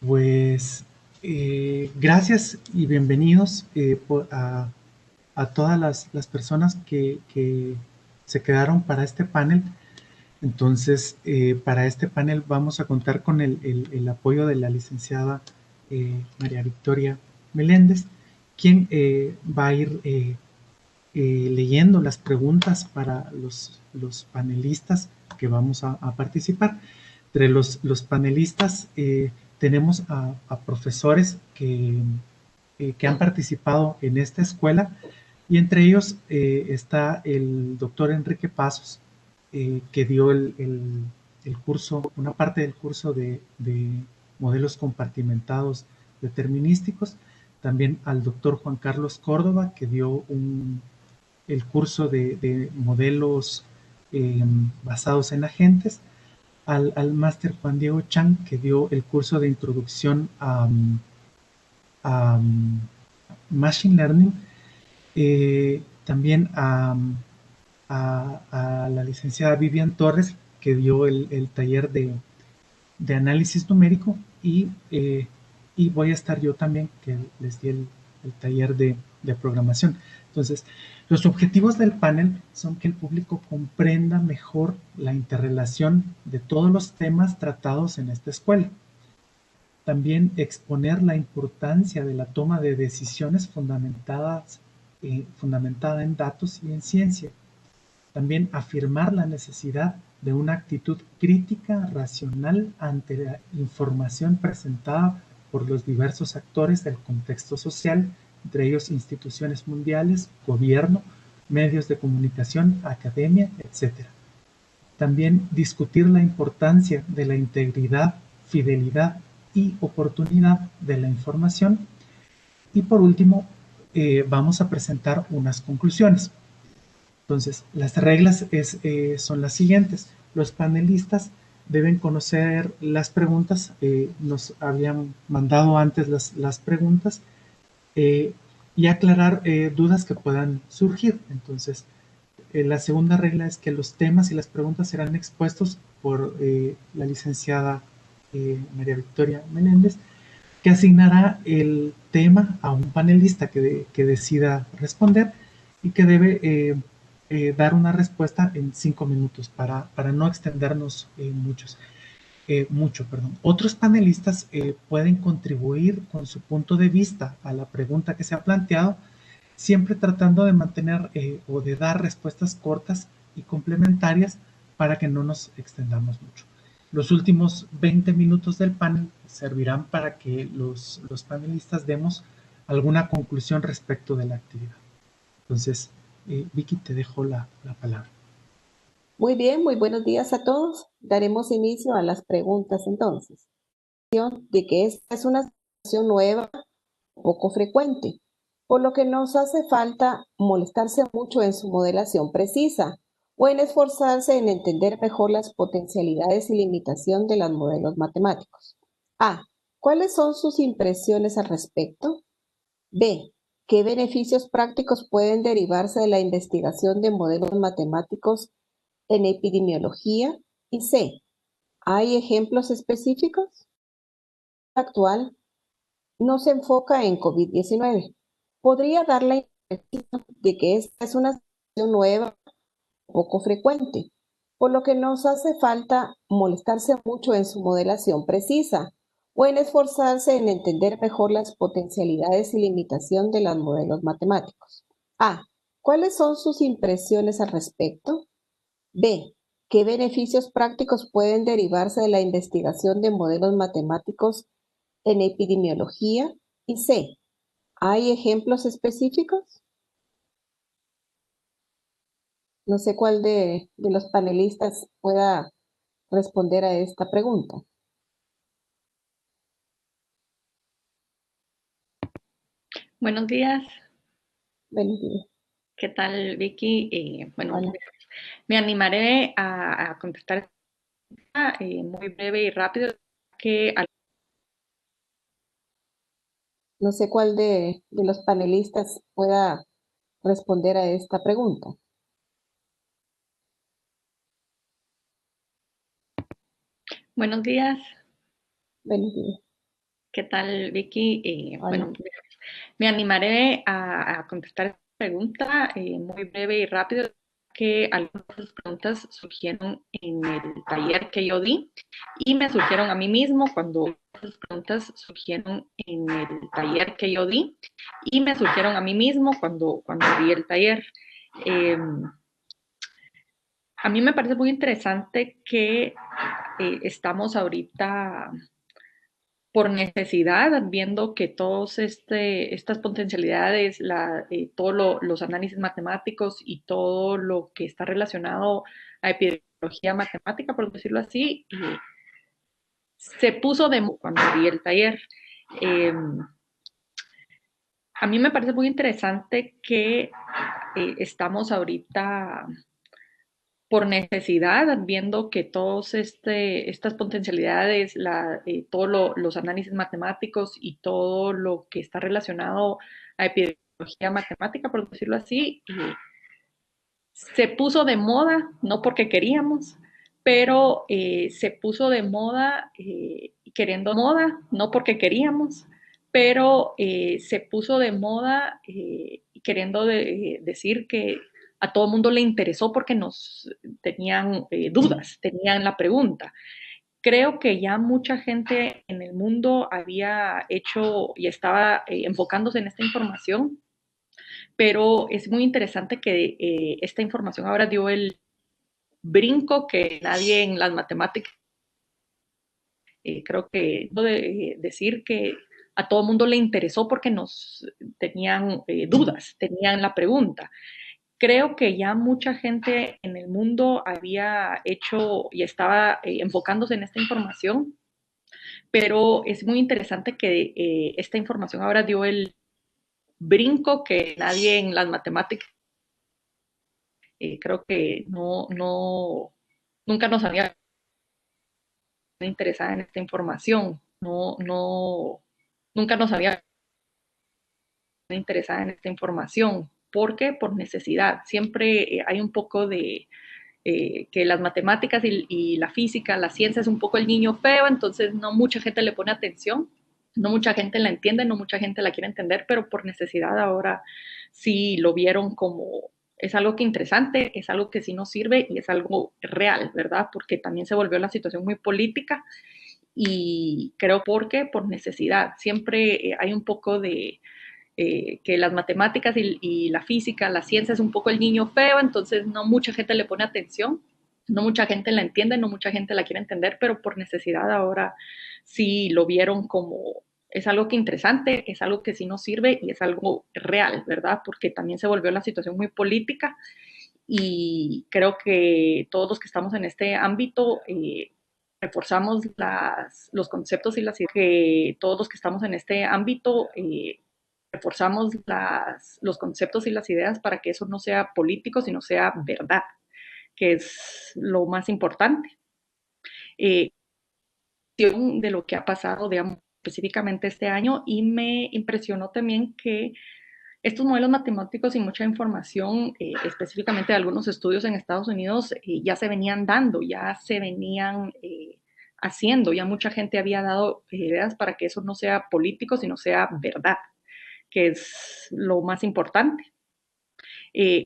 Pues gracias y bienvenidos a todas las personas que se quedaron para este panel. Entonces, para este panel vamos a contar con el apoyo de la licenciada María Victoria Meléndez, quien va a ir leyendo las preguntas para los panelistas que vamos a participar. Entre los panelistas tenemos a profesores que han participado en esta escuela y entre ellos está el doctor Enrique Pasos, que dio el curso, una parte del curso de modelos compartimentados determinísticos. También al doctor Juan Carlos Córdoba, que dio el curso de modelos basados en agentes, al máster Juan Diego Chang, que dio el curso de introducción a Machine Learning, también a la licenciada Vivian Torres, que dio el taller de análisis numérico, y voy a estar yo también, que les di el taller de programación. Entonces, los objetivos del panel son que el público comprenda mejor la interrelación de todos los temas tratados en esta escuela. También exponer la importancia de la toma de decisiones fundamentada en datos y en ciencia. También afirmar la necesidad de una actitud crítica, racional ante la información presentada por los diversos actores del contexto social, entre ellos instituciones mundiales, gobierno, medios de comunicación, academia, etc. También discutir la importancia de la integridad, fidelidad y oportunidad de la información. Y por último, vamos a presentar unas conclusiones. Entonces, las reglas son las siguientes. Los panelistas deben conocer las preguntas, nos habían mandado antes las preguntas, eh, y aclarar dudas que puedan surgir. Entonces, la segunda regla es que los temas y las preguntas serán expuestos por la licenciada María Victoria Meléndez, que asignará el tema a un panelista que decida responder y que debe dar una respuesta en 5 minutos para no extendernos mucho. Otros panelistas pueden contribuir con su punto de vista a la pregunta que se ha planteado, siempre tratando de mantener o de dar respuestas cortas y complementarias para que no nos extendamos mucho. Los últimos 20 minutos del panel servirán para que los panelistas demos alguna conclusión respecto de la actividad. Entonces, Vicky, te dejo la palabra. Muy bien, muy buenos días a todos. Daremos inicio a las preguntas entonces. De que esta es una situación nueva, poco frecuente, por lo que nos hace falta molestarse mucho en su modelación precisa o en esforzarse en entender mejor las potencialidades y limitación de los modelos matemáticos. A. ¿Cuáles son sus impresiones al respecto? B. ¿Qué beneficios prácticos pueden derivarse de la investigación de modelos matemáticos en epidemiología? Y C. ¿Hay ejemplos específicos? Actual no se enfoca en COVID-19. Podría dar la impresión de que esta es una situación nueva, poco frecuente, por lo que nos hace falta molestarse mucho en su modelación precisa o en esforzarse en entender mejor las potencialidades y limitación de los modelos matemáticos. A. ¿Cuáles son sus impresiones al respecto? B. ¿Qué beneficios prácticos pueden derivarse de la investigación de modelos matemáticos en epidemiología? Y C. ¿Hay ejemplos específicos? No sé cuál de los panelistas pueda responder a esta pregunta. Buenos días. Buenos días. ¿Qué tal, Vicky? Hola. Me animaré a contestar muy breve y rápido. Que No sé cuál de los panelistas pueda responder a esta pregunta. Buenos días. Buenos días. ¿Qué tal, Vicky? Hola. Me animaré a contestar esta pregunta muy breve y rápido, que algunas de las preguntas surgieron en el taller que yo di y me surgieron a mí mismo cuando las preguntas surgieron en el taller que yo di y me surgieron a mí mismo cuando di el taller. Eh, a mí me parece muy interesante que estamos ahorita por necesidad, viendo que todas estas potencialidades, los análisis matemáticos y todo lo que está relacionado a epidemiología matemática, por decirlo así, se puso de moda cuando di el taller. Eh, a mí me parece muy interesante que estamos ahorita por necesidad, viendo que todas estas potencialidades, los análisis matemáticos y todo lo que está relacionado a epidemiología matemática, por decirlo así, se puso de moda, no porque queríamos, pero se puso de moda queriendo moda, no porque queríamos, pero se puso de moda queriendo decir que a todo el mundo le interesó porque nos tenían dudas, tenían la pregunta. Creo que ya mucha gente en el mundo había hecho y estaba enfocándose en esta información, pero es muy interesante que esta información ahora dio el brinco que nadie en las matemáticas, creo que decir que a todo el mundo le interesó porque nos tenían dudas, tenían la pregunta. Creo que ya mucha gente en el mundo había hecho y estaba enfocándose en esta información, pero es muy interesante que esta información ahora dio el brinco que nadie en las matemáticas, creo que nunca nos había interesado en esta información, nunca nos había interesado en esta información. ¿Por qué? Por necesidad. Siempre hay un poco de que las matemáticas y la física, la ciencia es un poco el niño feo, entonces no mucha gente le pone atención, no mucha gente la entiende, no mucha gente la quiere entender, pero por necesidad ahora sí lo vieron como es algo que interesante, es algo que sí nos sirve y es algo real, ¿verdad? Porque también se volvió la situación muy política y creo porque por necesidad. Siempre hay un poco de que las matemáticas y la física, la ciencia es un poco el niño feo, entonces no mucha gente le pone atención, no mucha gente la entiende, no mucha gente la quiere entender, pero por necesidad ahora sí lo vieron como es algo que interesante, es algo que sí nos sirve y es algo real, ¿verdad? Porque también se volvió la situación muy política y creo que todos los que estamos en este ámbito reforzamos los conceptos y las que todos los que estamos en este ámbito reforzamos los conceptos y las ideas para que eso no sea político, sino sea verdad, que es lo más importante. De lo que ha pasado, digamos, específicamente este año, y me impresionó también que estos modelos matemáticos y mucha información, específicamente de algunos estudios en Estados Unidos, ya se venían dando, ya se venían haciendo, ya mucha gente había dado ideas para que eso no sea político, sino sea verdad, que es lo más importante. De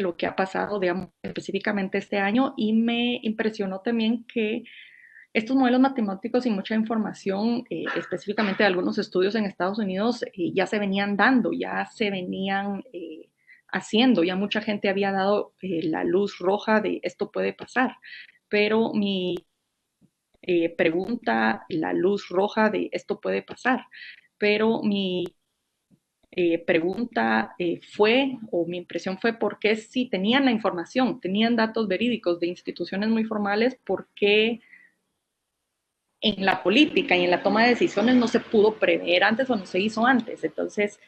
lo que ha pasado, digamos, específicamente este año, y me impresionó también que estos modelos matemáticos y mucha información, específicamente de algunos estudios en Estados Unidos, ya se venían dando, ya se venían haciendo, ya mucha gente había dado la luz roja de esto puede pasar, pero mi pregunta, la luz roja de esto puede pasar, pero mi pregunta fue, o mi impresión fue, ¿por qué si tenían la información, tenían datos verídicos de instituciones muy formales, por qué en la política y en la toma de decisiones no se pudo prever antes o no se hizo antes? Entonces,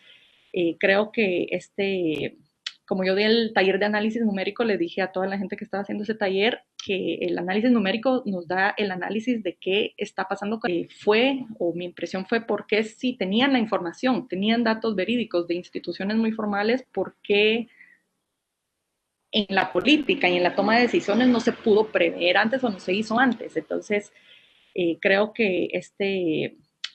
creo que como yo di el taller de análisis numérico, le dije a toda la gente que estaba haciendo ese taller que el análisis numérico nos da el análisis de qué está pasando. Fue, o mi impresión fue, por qué si tenían la información, tenían datos verídicos de instituciones muy formales, por qué en la política y en la toma de decisiones no se pudo prever antes o no se hizo antes. Entonces, Creo que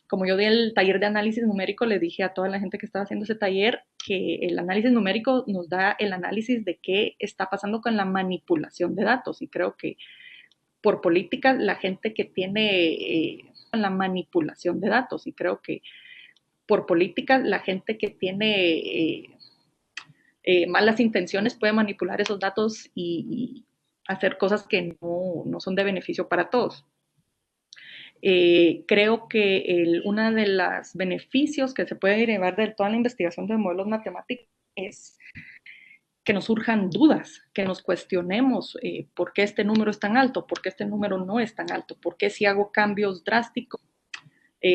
como yo di el taller de análisis numérico, le dije a toda la gente que estaba haciendo ese taller que el análisis numérico nos da el análisis de qué está pasando con la manipulación de datos. Y creo que por política, la gente que tiene la manipulación de datos, y creo que por política, la gente que tiene malas intenciones puede manipular esos datos y hacer cosas que no son de beneficio para todos. Creo que uno de los beneficios que se puede derivar de toda la investigación de modelos matemáticos es que nos surjan dudas, que nos cuestionemos por qué este número es tan alto, por qué este número no es tan alto, por qué si hago cambios drásticos,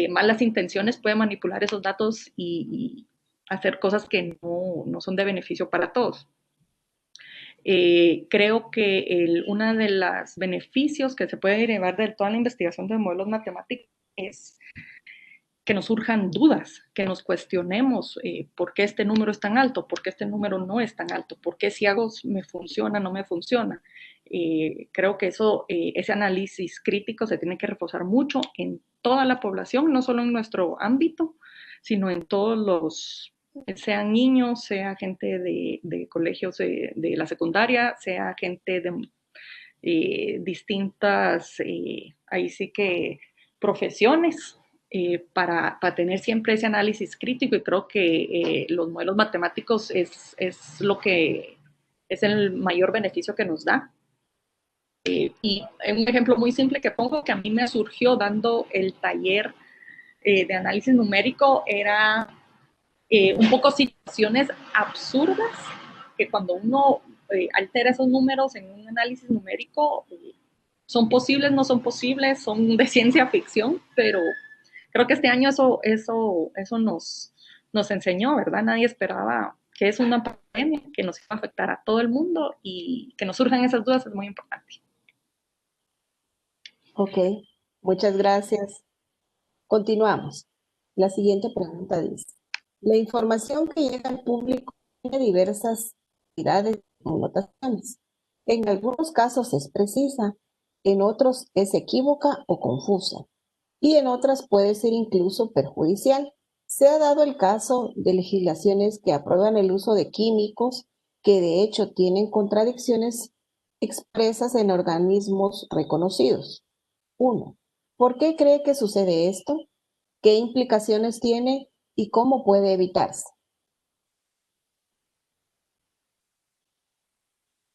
malas intenciones pueden manipular esos datos y hacer cosas que no son de beneficio para todos. Creo que uno de los beneficios que se puede derivar de toda la investigación de modelos matemáticos es que nos surjan dudas, que nos cuestionemos por qué este número es tan alto, por qué este número no es tan alto, por qué si hago me funciona, no me funciona. Creo que ese análisis crítico se tiene que reforzar mucho en toda la población, no solo en nuestro ámbito, sino en todos los, sean niños, sea gente de colegios de la secundaria, sea gente de distintas, ahí sí que profesiones, para tener siempre ese análisis crítico, y creo que los modelos matemáticos es lo que es el mayor beneficio que nos da. Y un ejemplo muy simple que pongo, que a mí me surgió dando el taller de análisis numérico, era un poco situaciones absurdas que cuando uno altera esos números en un análisis numérico, son posibles, no son posibles, son de ciencia ficción, pero creo que este año eso nos enseñó, ¿verdad? Nadie esperaba que es una pandemia que nos iba a afectar a todo el mundo, y que nos surjan esas dudas es muy importante. Ok, muchas gracias. Continuamos. La siguiente pregunta dice, la información que llega al público tiene diversas cantidades de connotaciones. En algunos casos es precisa, en otros es equívoca o confusa, y en otras puede ser incluso perjudicial. Se ha dado el caso de legislaciones que aprueban el uso de químicos que de hecho tienen contradicciones expresas en organismos reconocidos. 1. ¿Por qué cree que sucede esto? ¿Qué implicaciones tiene y cómo puede evitarse?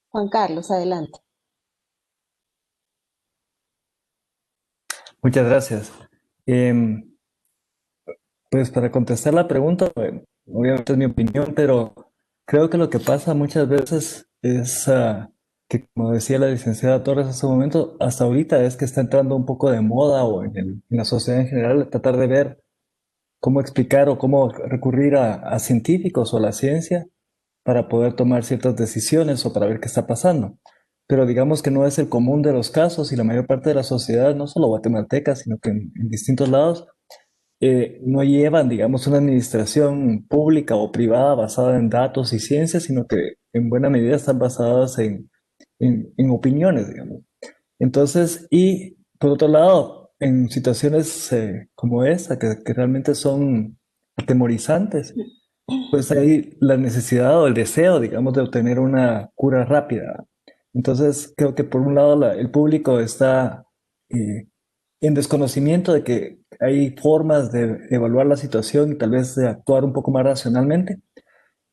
Juan Carlos, adelante. Muchas gracias. Em, pues para contestar la pregunta, obviamente es mi opinión, pero creo que lo que pasa muchas veces es que, como decía la licenciada Torres hace un momento, hasta ahorita es que está entrando un poco de moda o en la sociedad en general tratar de ver cómo explicar o cómo recurrir a científicos o a la ciencia para poder tomar ciertas decisiones o para ver qué está pasando. Pero digamos que no es el común de los casos, y la mayor parte de la sociedad, no solo guatemalteca, sino que en distintos lados, no llevan, digamos, una administración pública o privada basada en datos y ciencia, sino que en buena medida están basadas en opiniones, digamos. Entonces, y por otro lado, en situaciones como esta, que realmente son atemorizantes, pues hay la necesidad o el deseo, digamos, de obtener una cura rápida. Entonces, creo que por un lado el público está eh, en desconocimiento de que hay formas de evaluar la situación y tal vez de actuar un poco más racionalmente.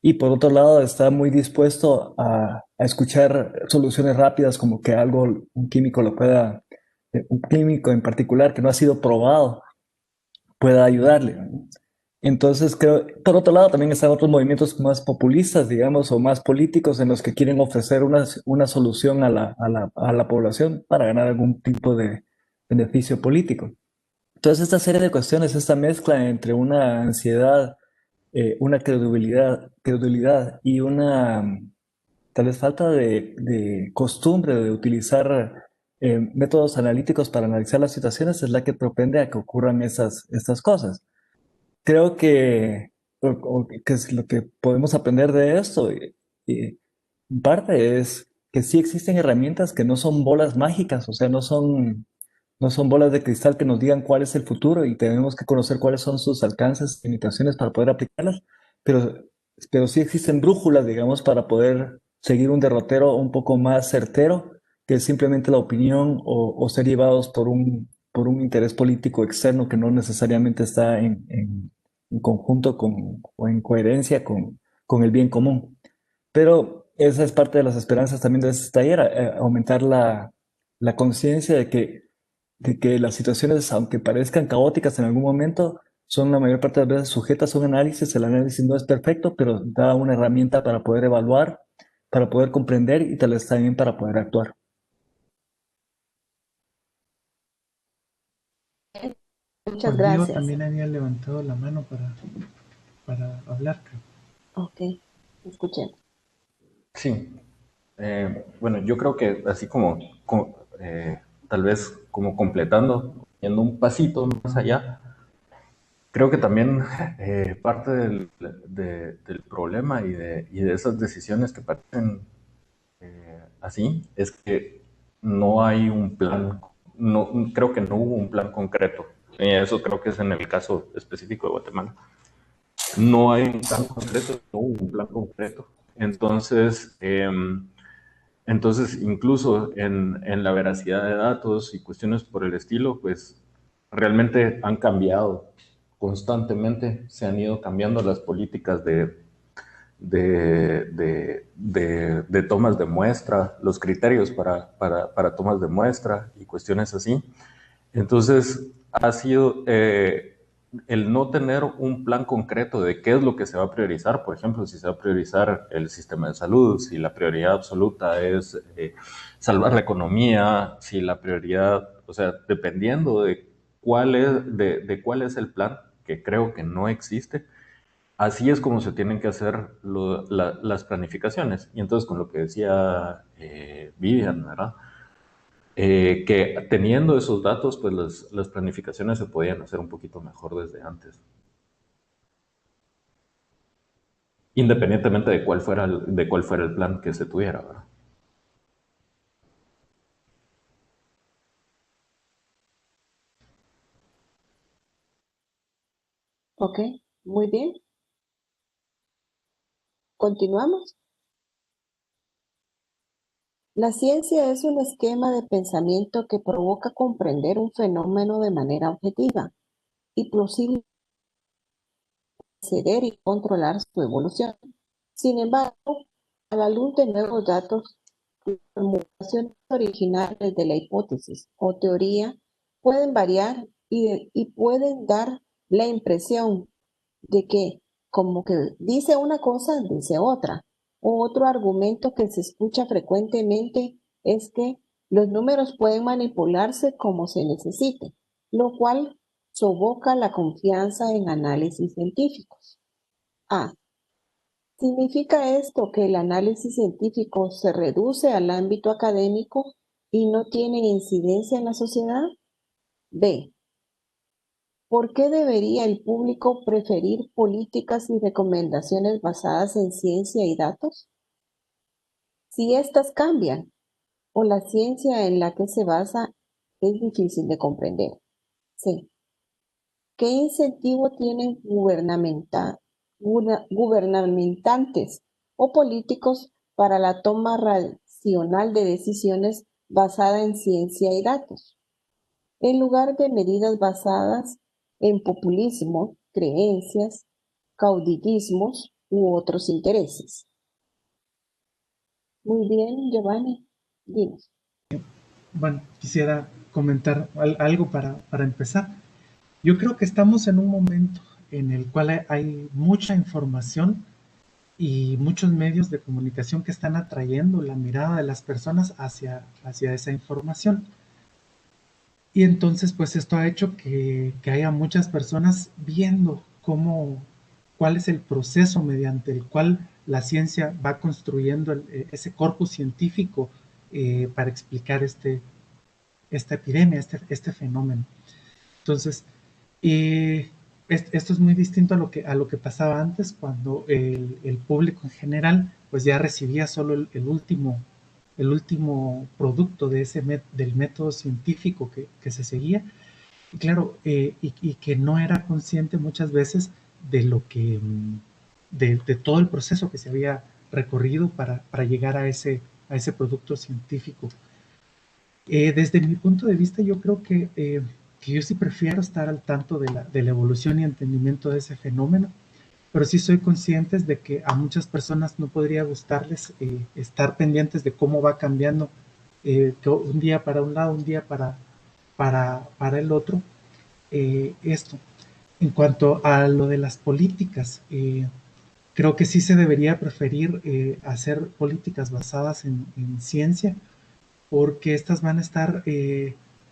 Y por otro lado, está muy dispuesto a escuchar soluciones rápidas, como que algo, un químico lo pueda, un químico en particular que no ha sido probado, pueda ayudarle, ¿no? Entonces, creo, por otro lado, también están otros movimientos más populistas, digamos, o más políticos, en los que quieren ofrecer una solución a la población para ganar algún tipo de beneficio político. Entonces, esta serie de cuestiones, esta mezcla entre una ansiedad, una credulidad y una tal vez falta de costumbre de utilizar métodos analíticos para analizar las situaciones, es la que propende a que ocurran estas cosas. Creo que, que es lo que podemos aprender de esto, y en parte es que sí existen herramientas que no son bolas mágicas, o sea, no son no son bolas de cristal que nos digan cuál es el futuro y tenemos que conocer cuáles son sus alcances, limitaciones para poder aplicarlas, pero, pero sí existen brújulas, digamos, para poder seguir un derrotero un poco más certero que simplemente la opinión o ser llevados por un interés político externo que no necesariamente está en conjunto o en coherencia con el bien común. Pero esa es parte de las esperanzas también de este taller, aumentar la conciencia de que las situaciones, aunque parezcan caóticas en algún momento, son la mayor parte de las veces sujetas a un análisis. El análisis no es perfecto, pero da una herramienta para poder evaluar, para poder comprender y tal vez también para poder actuar. Muchas Juan Diego gracias. también había levantado la mano para hablar, creo. Ok, escuchemos. Sí, bueno, yo creo que así como, tal vez como completando, yendo un pasito más allá, creo que también parte del problema y de esas decisiones que parecen así es que no hay un plan, no, creo que no hubo un plan concreto. Y eso creo que es en el caso específico de Guatemala. No hay un plan concreto, no hubo un plan concreto. Entonces, incluso en la veracidad de datos y cuestiones por el estilo, pues realmente han cambiado constantemente, se han ido cambiando las políticas de tomas de muestra, los criterios para tomas de muestra y cuestiones así. Entonces, ha sido el no tener un plan concreto de qué es lo que se va a priorizar. Por ejemplo, si se va a priorizar el sistema de salud, si la prioridad absoluta es salvar la economía, si la prioridad, o sea, dependiendo de de cuál es el plan, que creo que no existe, así es como se tienen que hacer las planificaciones. Y entonces, con lo que decía Vivian, ¿verdad? Que teniendo esos datos, pues las planificaciones se podían hacer un poquito mejor desde antes, independientemente de de cuál fuera el plan que se tuviera, ¿verdad? Ok, muy bien. Continuamos. La ciencia es un esquema de pensamiento que provoca comprender un fenómeno de manera objetiva y plausible, acceder y controlar su evolución. Sin embargo, a la luz de nuevos datos, las formulaciones originales de la hipótesis o teoría pueden variar y pueden dar la impresión de que como que dice una cosa, dice otra. Otro argumento que se escucha frecuentemente es que los números pueden manipularse como se necesite, lo cual sofoca la confianza en análisis científicos. A. ¿Significa esto que el análisis científico se reduce al ámbito académico y no tiene incidencia en la sociedad? B. ¿Por qué debería el público preferir políticas y recomendaciones basadas en ciencia y datos? Si éstas cambian o la ciencia en la que se basa es difícil de comprender. C. ¿Qué incentivo tienen gubernamentantes o políticos para la toma racional de decisiones basada en ciencia y datos, en lugar de medidas basadas en populismo, creencias, caudillismos u otros intereses? Muy bien, Giovanni, dinos. Bueno, quisiera comentar algo para empezar. Yo creo que estamos en un momento en el cual hay mucha información y muchos medios de comunicación que están atrayendo la mirada de las personas hacia esa información. Y entonces, pues esto ha hecho que haya muchas personas viendo cuál es el proceso mediante el cual la ciencia va construyendo ese corpus científico para explicar esta epidemia, este fenómeno. Entonces, esto es muy distinto a lo que pasaba antes, cuando el público en general pues ya recibía solo el último el último producto de del método científico que se seguía, y claro, y que no era consciente muchas veces de lo que, de todo el proceso que se había recorrido para llegar a ese producto científico. Desde mi punto de vista, yo creo que yo sí prefiero estar al tanto de la evolución y entendimiento de ese fenómeno, pero sí soy consciente de que a muchas personas no podría gustarles estar pendientes de cómo va cambiando que un día para un lado, un día para el otro. Esto. En cuanto a lo de las políticas, creo que sí se debería preferir hacer políticas basadas en ciencia, porque estas van a estar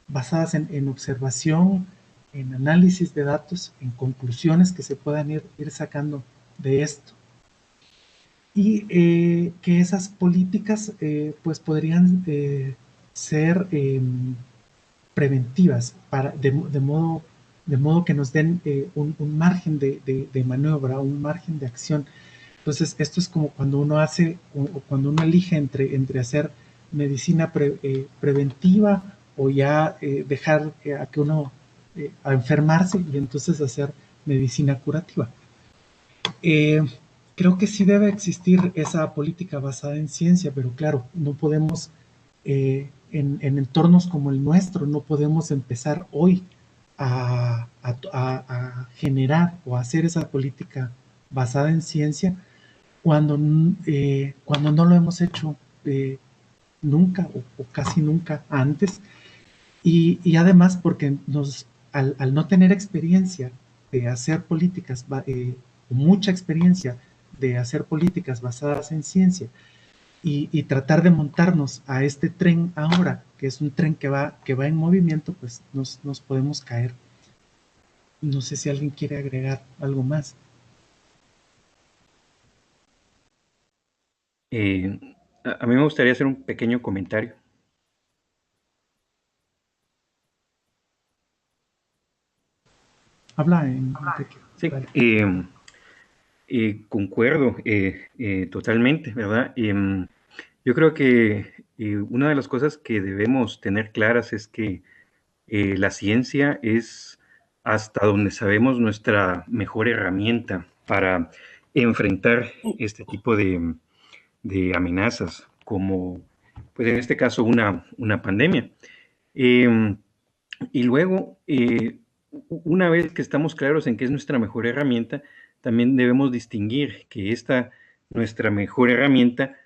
basadas en observación, en análisis de datos, en conclusiones que se puedan ir sacando de esto. Y que esas políticas pues podrían ser preventivas de modo que nos den un margen de maniobra, un margen de acción. Entonces, esto es como cuando uno hace, o cuando uno elige entre hacer medicina preventiva o ya dejar a que uno a enfermarse y entonces hacer medicina curativa. Creo que sí debe existir esa política basada en ciencia, pero claro, no podemos, en entornos como el nuestro, no podemos empezar hoy a generar o hacer esa política basada en ciencia cuando no lo hemos hecho nunca o casi nunca antes. Y además porque al no tener experiencia de hacer políticas, mucha experiencia de hacer políticas basadas en ciencia y tratar de montarnos a este tren ahora, que es un tren que va en movimiento, pues nos podemos caer. No sé si alguien quiere agregar algo más. A mí me gustaría hacer un pequeño comentario. Habla, Enrique. Sí, Dale. concuerdo totalmente, ¿verdad? Yo creo que una de las cosas que debemos tener claras es que la ciencia es, hasta donde sabemos, nuestra mejor herramienta para enfrentar este tipo de amenazas, como, pues en este caso, una pandemia. Em, y luego, una vez que estamos claros en que es nuestra mejor herramienta, también debemos distinguir que esta, nuestra mejor herramienta,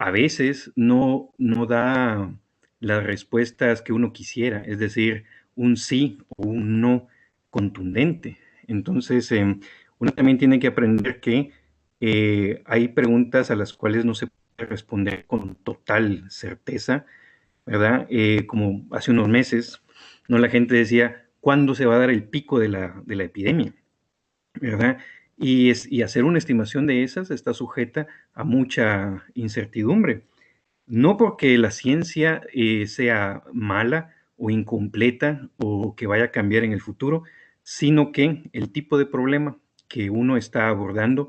a veces no da las respuestas que uno quisiera, es decir, un sí o un no contundente. Entonces, uno también tiene que aprender que hay preguntas a las cuales no se puede responder con total certeza, ¿verdad? Como hace unos meses, ¿no? La gente decía, ¿cuándo se va a dar el pico de la epidemia? ¿Verdad? Y hacer una estimación de esas está sujeta a mucha incertidumbre. No porque la ciencia sea mala o incompleta o que vaya a cambiar en el futuro, sino que el tipo de problema que uno está abordando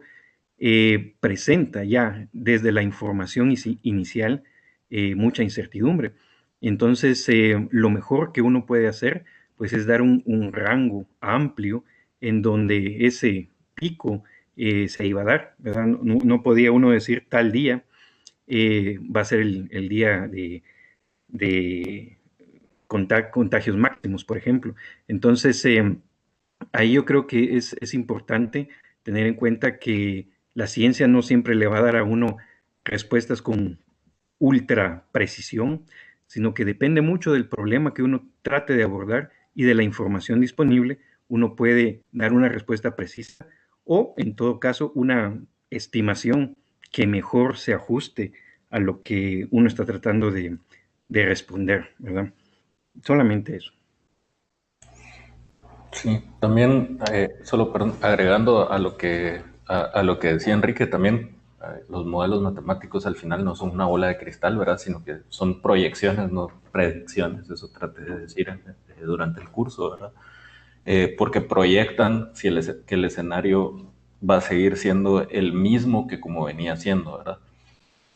presenta ya desde la información inicial mucha incertidumbre. Entonces, lo mejor que uno puede hacer, pues, es dar un rango amplio en donde ese pico se iba a dar, ¿verdad? No podía uno decir tal día va a ser el día de contagios máximos, por ejemplo. Entonces, ahí yo creo que es importante tener en cuenta que la ciencia no siempre le va a dar a uno respuestas con ultra precisión, sino que depende mucho del problema que uno trate de abordar y de la información disponible, uno puede dar una respuesta precisa o, en todo caso, una estimación que mejor se ajuste a lo que uno está tratando de responder, ¿verdad? Solamente eso. Sí, también, solo agregando a lo que decía Enrique, también los modelos matemáticos al final no son una bola de cristal, ¿verdad? Sino que son proyecciones, no predicciones, eso traté de decir durante el curso, ¿verdad? Porque proyectan si que el escenario va a seguir siendo el mismo que como venía siendo, ¿verdad?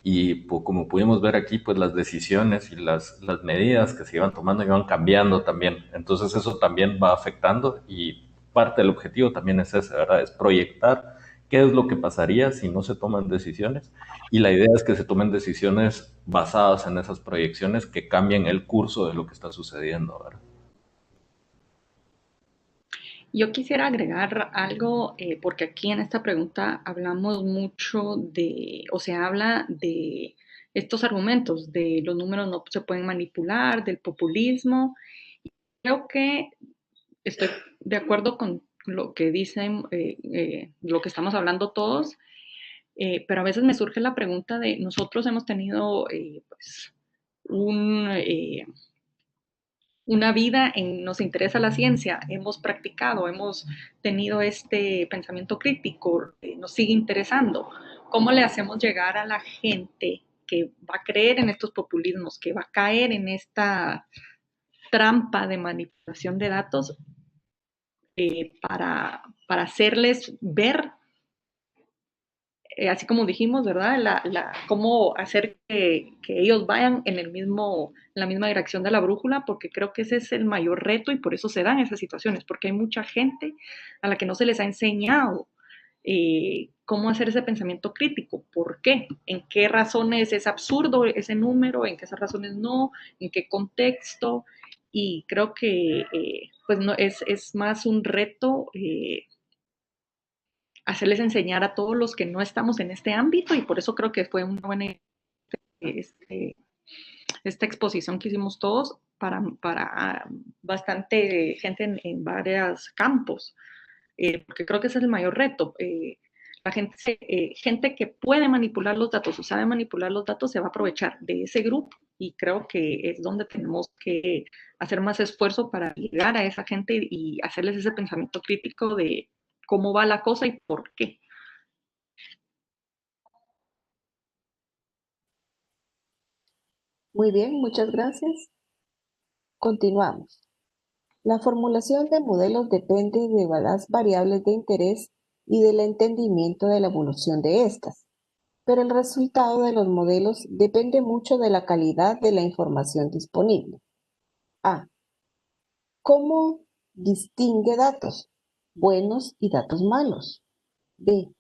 Y pues, como pudimos ver aquí, pues las decisiones y las medidas que se iban tomando iban cambiando también. Entonces eso también va afectando y parte del objetivo también es ese, ¿verdad? Es proyectar qué es lo que pasaría si no se toman decisiones. Y la idea es que se tomen decisiones basadas en esas proyecciones que cambien el curso de lo que está sucediendo, ¿verdad? Yo quisiera agregar algo, porque aquí en esta pregunta hablamos mucho de, o se habla de estos argumentos, de los números no se pueden manipular, del populismo. Creo que estoy de acuerdo con lo que dicen, lo que estamos hablando todos, pero a veces me surge la pregunta de, nosotros hemos tenido pues, un, una vida en nos interesa la ciencia, hemos practicado, hemos tenido este pensamiento crítico, nos sigue interesando. ¿Cómo le hacemos llegar a la gente que va a creer en estos populismos, que va a caer en esta trampa de manipulación de datos para hacerles ver, así como dijimos, ¿verdad? Cómo hacer que ellos vayan en la misma dirección de la brújula, porque creo que ese es el mayor reto y por eso se dan esas situaciones, porque hay mucha gente a la que no se les ha enseñado cómo hacer ese pensamiento crítico, por qué, en qué razones es absurdo ese número, en qué esas razones no, en qué contexto, y creo que pues no, es más un reto hacerles enseñar a todos los que no estamos en este ámbito y por eso creo que fue una buena este, esta exposición que hicimos todos para bastante gente en varios campos, porque creo que ese es el mayor reto. La gente, gente que puede manipular los datos o sabe manipular los datos se va a aprovechar de ese grupo y creo que es donde tenemos que hacer más esfuerzo para llegar a esa gente y hacerles ese pensamiento crítico de cómo va la cosa y por qué. Muy bien, muchas gracias. Continuamos. La formulación de modelos depende de las variables de interés y del entendimiento de la evolución de estas, pero el resultado de los modelos depende mucho de la calidad de la información disponible. A. ¿Cómo distingue datos buenos y datos malos? B.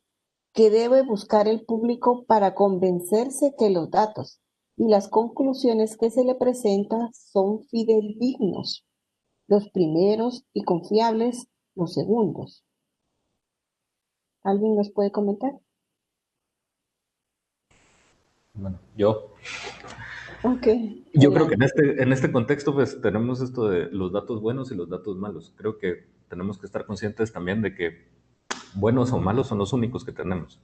¿Qué debe buscar el público para convencerse que los datos y las conclusiones que se le presentan son fidedignos? Los primeros y confiables, los segundos. ¿Alguien nos puede comentar? Bueno, yo Ok, creo que adelante. en este contexto pues tenemos esto de los datos buenos y los datos malos. Creo que tenemos que estar conscientes también de que buenos o malos son los únicos que tenemos.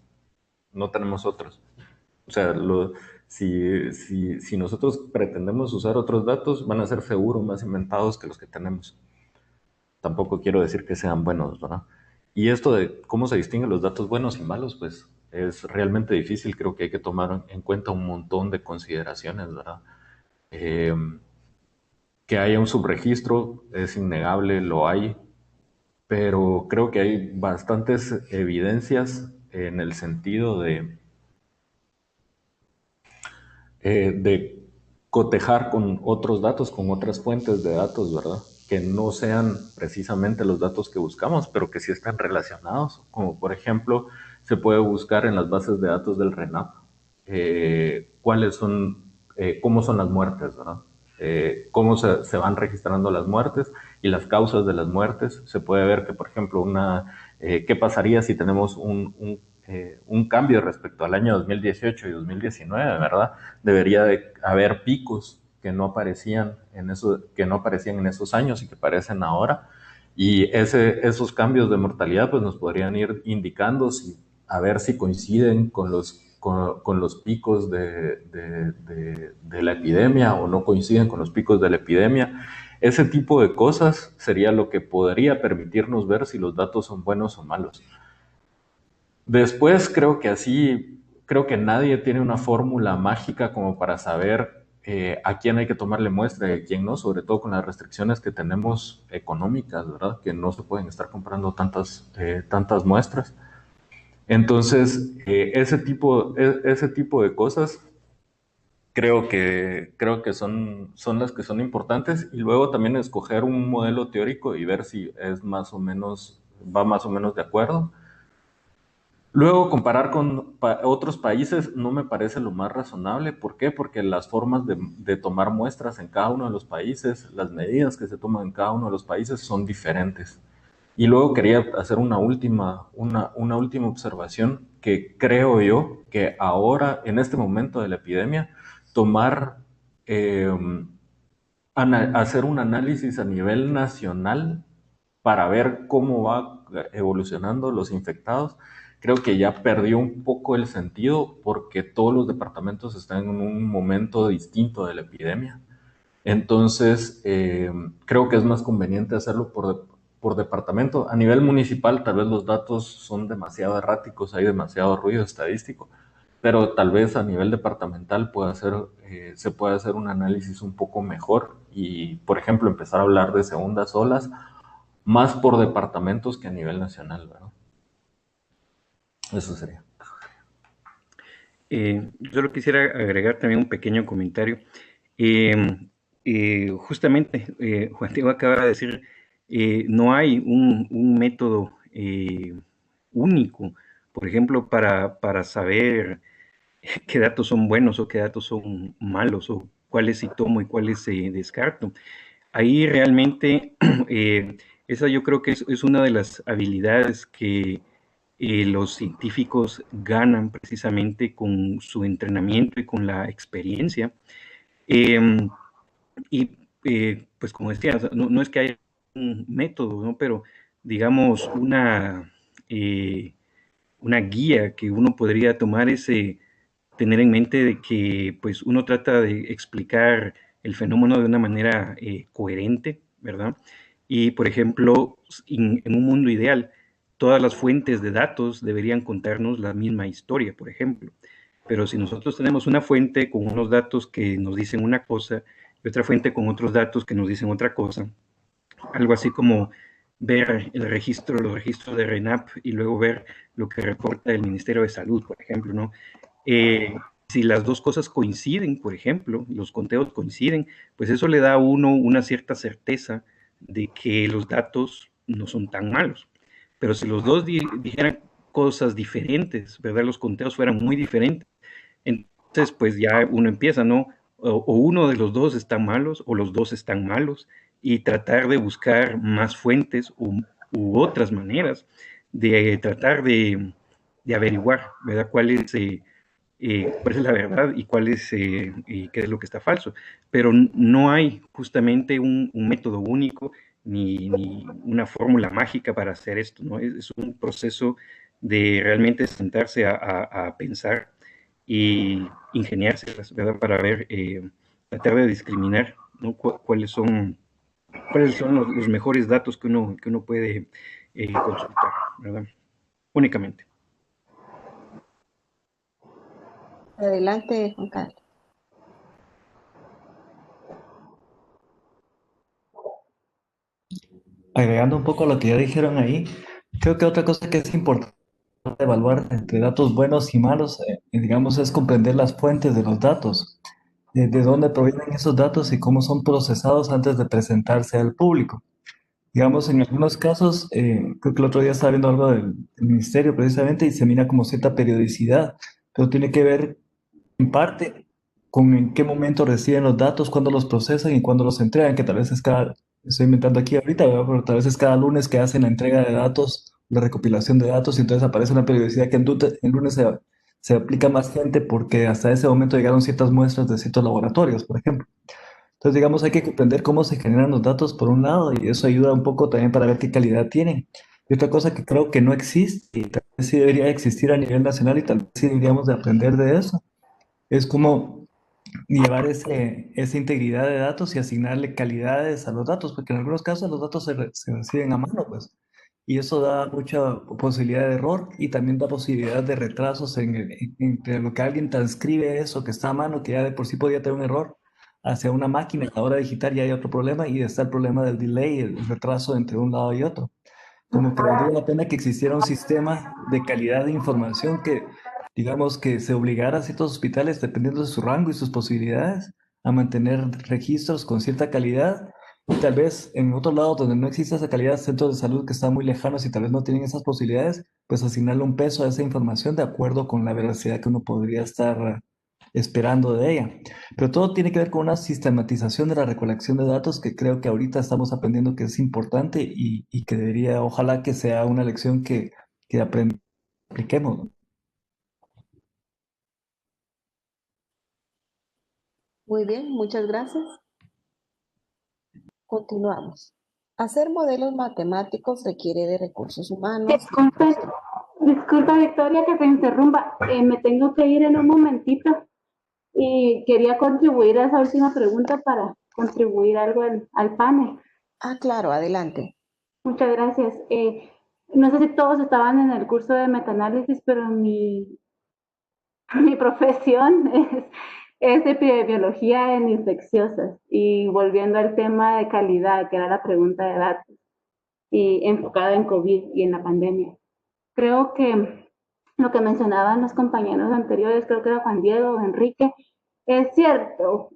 No tenemos otros. O sea, si nosotros pretendemos usar otros datos, van a ser seguro más inventados que los que tenemos. Tampoco quiero decir que sean buenos, ¿verdad? Y esto de cómo se distinguen los datos buenos y malos, pues es realmente difícil. Creo que hay que tomar en cuenta un montón de consideraciones, ¿verdad? Eh, que haya un subregistro es innegable, lo hay, pero creo que hay bastantes evidencias en el sentido de cotejar con otros datos, con otras fuentes de datos, ¿verdad? Que no sean precisamente los datos que buscamos, pero que sí están relacionados. Como por ejemplo, se puede buscar en las bases de datos del RENAP cuáles son, cómo son las muertes, ¿verdad? Cómo se van registrando las muertes y las causas de las muertes. Se puede ver que, por ejemplo, qué pasaría si tenemos un cambio respecto al año 2018 y 2019, ¿verdad? Debería de haber picos que no aparecían que no aparecían en esos años y que aparecen ahora. Y esos cambios de mortalidad pues nos podrían ir indicando a ver si coinciden con los picos de la epidemia o no coinciden con los picos de la epidemia. Ese tipo de cosas sería lo que podría permitirnos ver si los datos son buenos o malos. Después creo que nadie tiene una fórmula mágica como para saber a quién hay que tomarle muestra y a quién no, sobre todo con las restricciones que tenemos económicas, ¿verdad? Que no se pueden estar comprando tantas muestras. Entonces, ese tipo de cosas creo que son las que son importantes, y luego también escoger un modelo teórico y ver si es más o menos, va más o menos de acuerdo. Luego, comparar con otros países no me parece lo más razonable. ¿Por qué? Porque las formas de tomar muestras en cada uno de los países, las medidas que se toman en cada uno de los países son diferentes. Y luego quería hacer una última observación, que creo yo que ahora, en este momento de la epidemia, tomar, eh, hacer un análisis a nivel nacional para ver cómo va evolucionando los infectados, creo que ya perdió un poco el sentido, porque todos los departamentos están en un momento distinto de la epidemia. Entonces, creo que es más conveniente hacerlo por departamento. A nivel municipal, tal vez los datos son demasiado erráticos, hay demasiado ruido estadístico, pero tal vez a nivel departamental se puede hacer un análisis un poco mejor y, por ejemplo, empezar a hablar de segundas olas más por departamentos que a nivel nacional, ¿verdad? Eso sería. Yo solo quisiera agregar también un pequeño comentario. Justamente, Juan Diego acaba de decir, no hay un método único, por ejemplo, para saber qué datos son buenos o qué datos son malos, o cuáles sí tomo y cuáles descarto. Ahí realmente, esa yo creo que es una de las habilidades que los científicos ganan precisamente con su entrenamiento y con la experiencia. Em, y pues como decía, o sea, no es que haya un método, ¿no? Pero digamos una guía que uno podría tomar es tener en mente de que pues uno trata de explicar el fenómeno de una manera coherente, ¿verdad? Y por ejemplo, en un mundo ideal, todas las fuentes de datos deberían contarnos la misma historia, por ejemplo. Pero si nosotros tenemos una fuente con unos datos que nos dicen una cosa y otra fuente con otros datos que nos dicen otra cosa, algo así como ver los registros de RENAP y luego ver lo que reporta el Ministerio de Salud, por ejemplo, ¿no? Si las dos cosas coinciden, por ejemplo, los conteos coinciden, pues eso le da a uno una cierta certeza de que los datos no son tan malos. Pero si los dos dijeran cosas diferentes, ¿verdad? Los conteos fueran muy diferentes, entonces pues ya uno empieza, ¿no? O uno de los dos están malos o los dos están malos, y tratar de buscar más fuentes u otras maneras de tratar de averiguar, ¿verdad? Cuál es la verdad y qué es lo que está falso. Pero no hay justamente un método único ni una fórmula mágica para hacer esto, ¿no? Es un proceso de realmente sentarse a pensar y ingeniárselas, ¿verdad? Para ver, tratar de discriminar, ¿no? ¿Cuáles son los mejores datos que uno puede consultar, ¿verdad? Únicamente. Adelante, Juan Carlos. Agregando un poco a lo que ya dijeron ahí, creo que otra cosa que es importante evaluar entre datos buenos y malos, digamos, es comprender las fuentes de los datos, de dónde provienen esos datos y cómo son procesados antes de presentarse al público. Digamos, en algunos casos, creo que el otro día estaba viendo algo del ministerio precisamente y se mira como cierta periodicidad, pero tiene que ver en parte con en qué momento reciben los datos, cuándo los procesan y cuándo los entregan, que tal vez es estoy inventando aquí ahorita, ¿verdad? Pero tal vez es cada lunes que hacen la entrega de datos, la recopilación de datos, y entonces aparece una periodicidad que en lunes se aplica más gente porque hasta ese momento llegaron ciertas muestras de ciertos laboratorios, por ejemplo. Entonces, digamos, hay que comprender cómo se generan los datos por un lado, y eso ayuda un poco también para ver qué calidad tienen. Y otra cosa que creo que no existe, y tal vez sí debería existir a nivel nacional, y tal vez sí deberíamos de aprender de eso, es cómo llevar esa integridad de datos y asignarle calidades a los datos, porque en algunos casos los datos se reciben a mano, pues, y eso da mucha posibilidad de error y también da posibilidad de retrasos entre lo que alguien transcribe eso que está a mano, que ya de por sí podía tener un error, hacia una máquina. A la hora digital ya hay otro problema, y está el problema del delay, el retraso entre un lado y otro. Como que valdría la pena que existiera un sistema de calidad de información que digamos que se obligara a ciertos hospitales, dependiendo de su rango y sus posibilidades, a mantener registros con cierta calidad. Y tal vez en otro lado donde no existe esa calidad, centros de salud que están muy lejanos y tal vez no tienen esas posibilidades, pues asignarle un peso a esa información de acuerdo con la veracidad que uno podría estar esperando de ella. Pero todo tiene que ver con una sistematización de la recolección de datos que creo que ahorita estamos aprendiendo que es importante y que debería, ojalá que sea una lección que apliquemos, ¿no? Muy bien, muchas gracias. Continuamos. Hacer modelos matemáticos requiere de recursos humanos. Disculpa Victoria que te interrumpa. Me tengo que ir en un momentito y quería contribuir a esa última pregunta para contribuir algo al panel. Ah, claro, adelante. Muchas gracias. No sé si todos estaban en el curso de metaanálisis, pero mi profesión es epidemiología en infecciosas. Y volviendo al tema de calidad, que era la pregunta de datos, y enfocada en COVID y en la pandemia. Creo que lo que mencionaban los compañeros anteriores, creo que era Juan Diego o Enrique, es cierto.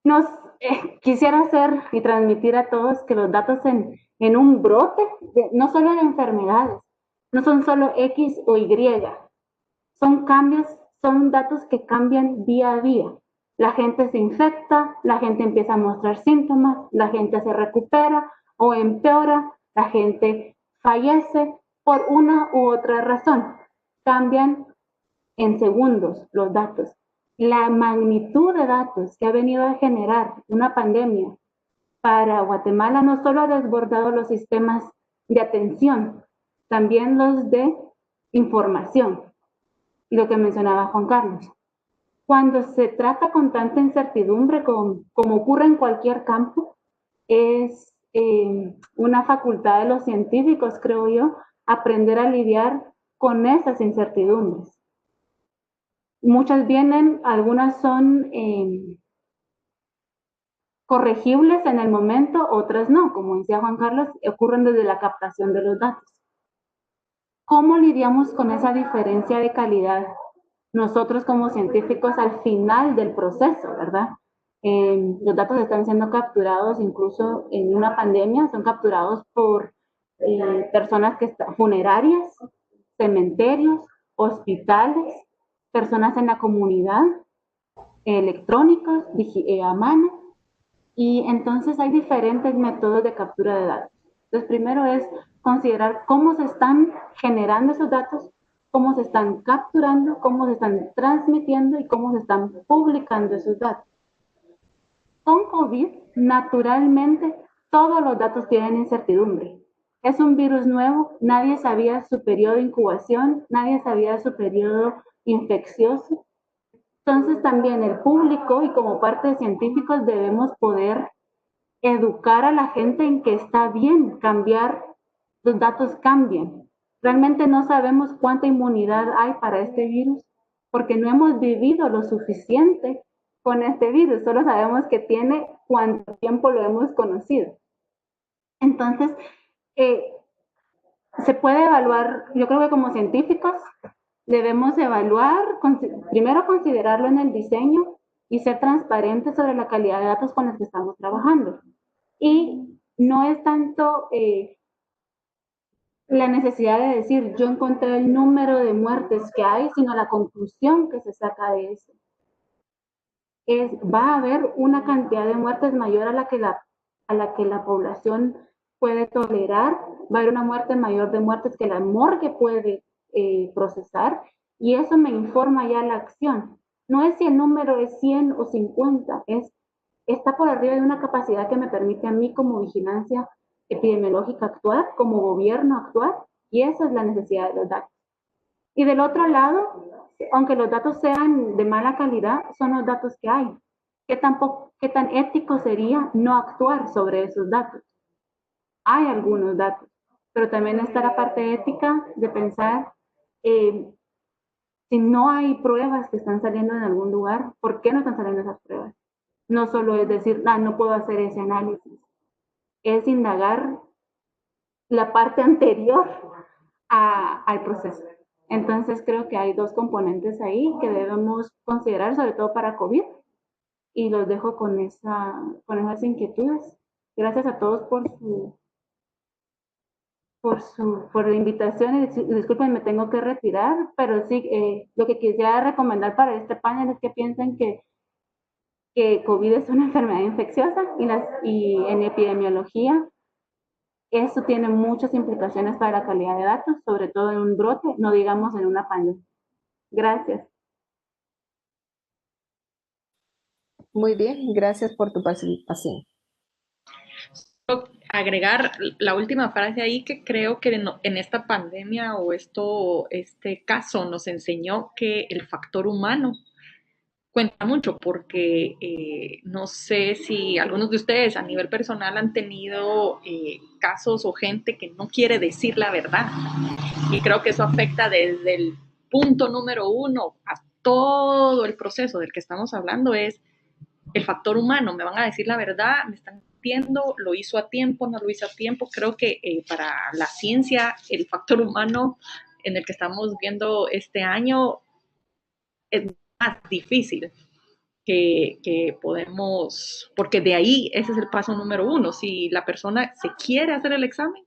Nos quisiera hacer y transmitir a todos que los datos en un brote, no solo de enfermedades, no son solo X o Y, son cambios, son datos que cambian día a día. La gente se infecta, la gente empieza a mostrar síntomas, la gente se recupera o empeora, la gente fallece por una u otra razón. Cambian en segundos los datos. La magnitud de datos que ha venido a generar una pandemia para Guatemala no solo ha desbordado los sistemas de atención, también los de información. Y lo que mencionaba Juan Carlos. Cuando se trata con tanta incertidumbre como ocurre en cualquier campo, es una facultad de los científicos, creo yo, aprender a lidiar con esas incertidumbres. Muchas vienen, algunas son corregibles en el momento, otras no, como decía Juan Carlos, ocurren desde la captación de los datos. ¿Cómo lidiamos con esa diferencia de calidad nosotros como científicos al final del proceso, verdad? Los datos están siendo capturados incluso en una pandemia, son capturados por personas que están funerarias, cementerios, hospitales, personas en la comunidad, electrónicos, a mano, y entonces hay diferentes métodos de captura de datos. Entonces, primero es considerar cómo se están generando esos datos, cómo se están capturando, cómo se están transmitiendo y cómo se están publicando esos datos. Con COVID, naturalmente, todos los datos tienen incertidumbre. Es un virus nuevo, nadie sabía su periodo de incubación, nadie sabía su periodo infeccioso. Entonces también el público y como parte de científicos debemos poder educar a la gente en que está bien cambiar, los datos cambian. Realmente no sabemos cuánta inmunidad hay para este virus porque no hemos vivido lo suficiente con este virus, solo sabemos que tiene cuánto tiempo lo hemos conocido. Entonces, se puede evaluar, yo creo que como científicos debemos evaluar, primero considerarlo en el diseño y ser transparentes sobre la calidad de datos con los que estamos trabajando. Y no es tanto la necesidad de decir, yo encontré el número de muertes que hay, sino la conclusión que se saca de eso. Va a haber una cantidad de muertes mayor a la que la población puede tolerar, va a haber una muerte mayor de muertes que la morgue puede procesar, y eso me informa ya la acción. No es si el número es 100 o 50, está por arriba de una capacidad que me permite a mí como vigilancia epidemiológica actuar, como gobierno actuar, y esa es la necesidad de los datos. Y del otro lado, aunque los datos sean de mala calidad, son los datos que hay. ¿Qué tan ético sería no actuar sobre esos datos? Hay algunos datos, pero también está la parte ética de pensar si no hay pruebas que están saliendo en algún lugar, ¿por qué no están saliendo esas pruebas? No solo es decir, no puedo hacer ese análisis, es indagar la parte anterior al proceso. Entonces creo que hay dos componentes ahí que debemos considerar, sobre todo para COVID, y los dejo con esas inquietudes. Gracias a todos por la invitación, y disculpen, me tengo que retirar, pero sí, lo que quisiera recomendar para este panel es que piensen que COVID es una enfermedad infecciosa y en epidemiología eso tiene muchas implicaciones para la calidad de datos, sobre todo en un brote, no digamos en una pandemia. Gracias. Muy bien, gracias por tu participación. Agregar la última frase ahí, que creo que en esta pandemia o este caso nos enseñó que el factor humano cuenta mucho, porque no sé si algunos de ustedes a nivel personal han tenido casos o gente que no quiere decir la verdad, y creo que eso afecta desde el punto número uno a todo el proceso del que estamos hablando. Es el factor humano. Me van a decir la verdad, me están mintiendo, lo hizo a tiempo, no lo hizo a tiempo. Creo que para la ciencia el factor humano en el que estamos viendo este año es más difícil que podemos, porque de ahí ese es el paso número uno. Si la persona se quiere hacer el examen,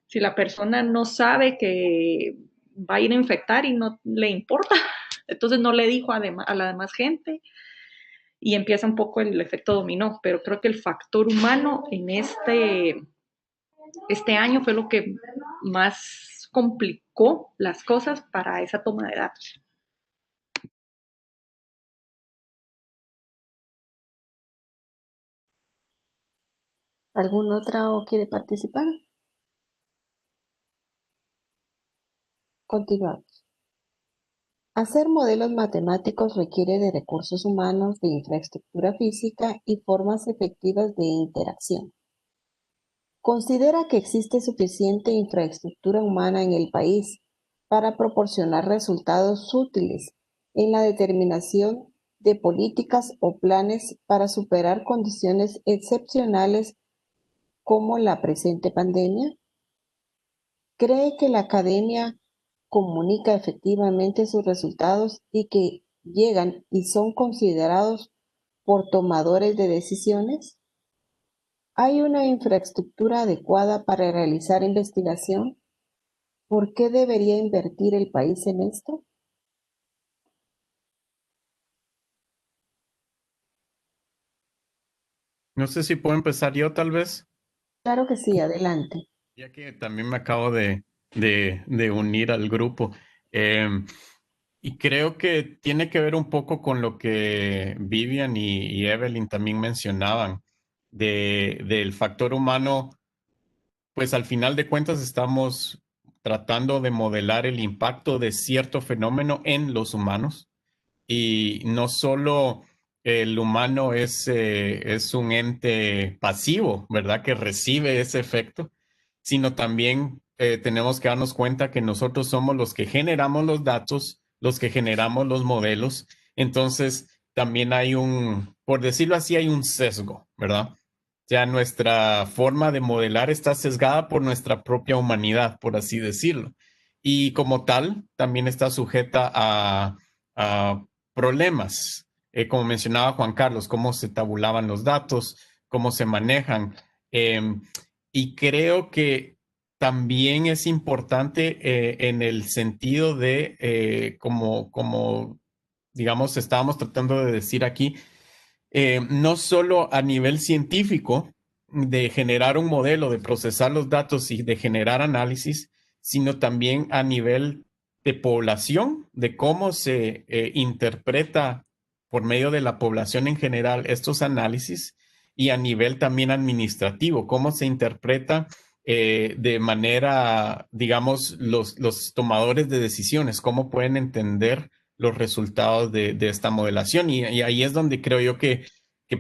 si la persona no sabe que va a ir a infectar y no le importa, entonces no le dijo a la demás gente, y empieza un poco el efecto dominó. Pero creo que el factor humano en este año fue lo que más complicó las cosas para esa toma de datos. ¿Algún otro quiere participar? Continuamos. Hacer modelos matemáticos requiere de recursos humanos, de infraestructura física y formas efectivas de interacción. ¿Considera que existe suficiente infraestructura humana en el país para proporcionar resultados útiles en la determinación de políticas o planes para superar condiciones excepcionales como la presente pandemia? ¿Cree que la academia comunica efectivamente sus resultados y que llegan y son considerados por tomadores de decisiones? ¿Hay una infraestructura adecuada para realizar investigación? ¿Por qué debería invertir el país en esto? No sé si puedo empezar yo, tal vez, Claro que sí, adelante. ya que también me acabo de unir al grupo. Em, y creo que tiene que ver un poco con lo que Vivian y Evelyn también mencionaban, del factor humano. Pues al final de cuentas estamos tratando de modelar el impacto de cierto fenómeno en los humanos, y no solo el humano es un ente pasivo, ¿verdad? Que recibe ese efecto, sino también tenemos que darnos cuenta que nosotros somos los que generamos los datos, los que generamos los modelos. Entonces, también hay por decirlo así, hay un sesgo, ¿verdad? Ya nuestra forma de modelar está sesgada por nuestra propia humanidad, por así decirlo. Y como tal, también está sujeta a problemas, como mencionaba Juan Carlos, cómo se tabulaban los datos, cómo se manejan. Y creo que también es importante en el sentido de, como, digamos, estábamos tratando de decir aquí, no solo a nivel científico, de generar un modelo, de procesar los datos y de generar análisis, sino también a nivel de población, de cómo se interpreta por medio de la población en general estos análisis, y a nivel también administrativo, cómo se interpreta de manera, digamos, los tomadores de decisiones, cómo pueden entender los resultados de esta modelación. Y ahí es donde creo yo que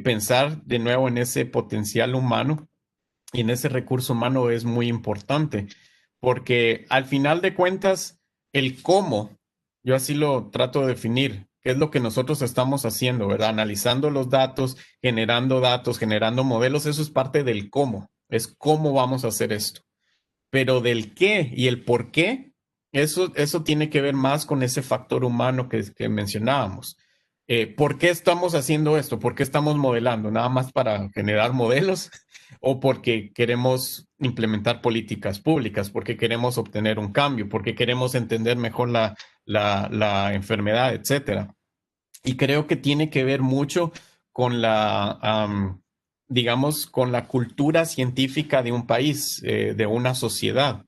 pensar de nuevo en ese potencial humano y en ese recurso humano es muy importante, porque al final de cuentas, el cómo, yo así lo trato de definir, qué es lo que nosotros estamos haciendo, ¿verdad? Analizando los datos, generando modelos, eso es parte del cómo, es cómo vamos a hacer esto. Pero del qué y el por qué, Eso tiene que ver más con ese factor humano que mencionábamos. ¿Por qué estamos haciendo esto? ¿Por qué estamos modelando? ¿Nada más para generar modelos? ¿O porque queremos implementar políticas públicas? ¿Porque queremos obtener un cambio? ¿Porque queremos entender mejor la enfermedad, etcétera? Y creo que tiene que ver mucho con digamos, con la cultura científica de un país, de una sociedad.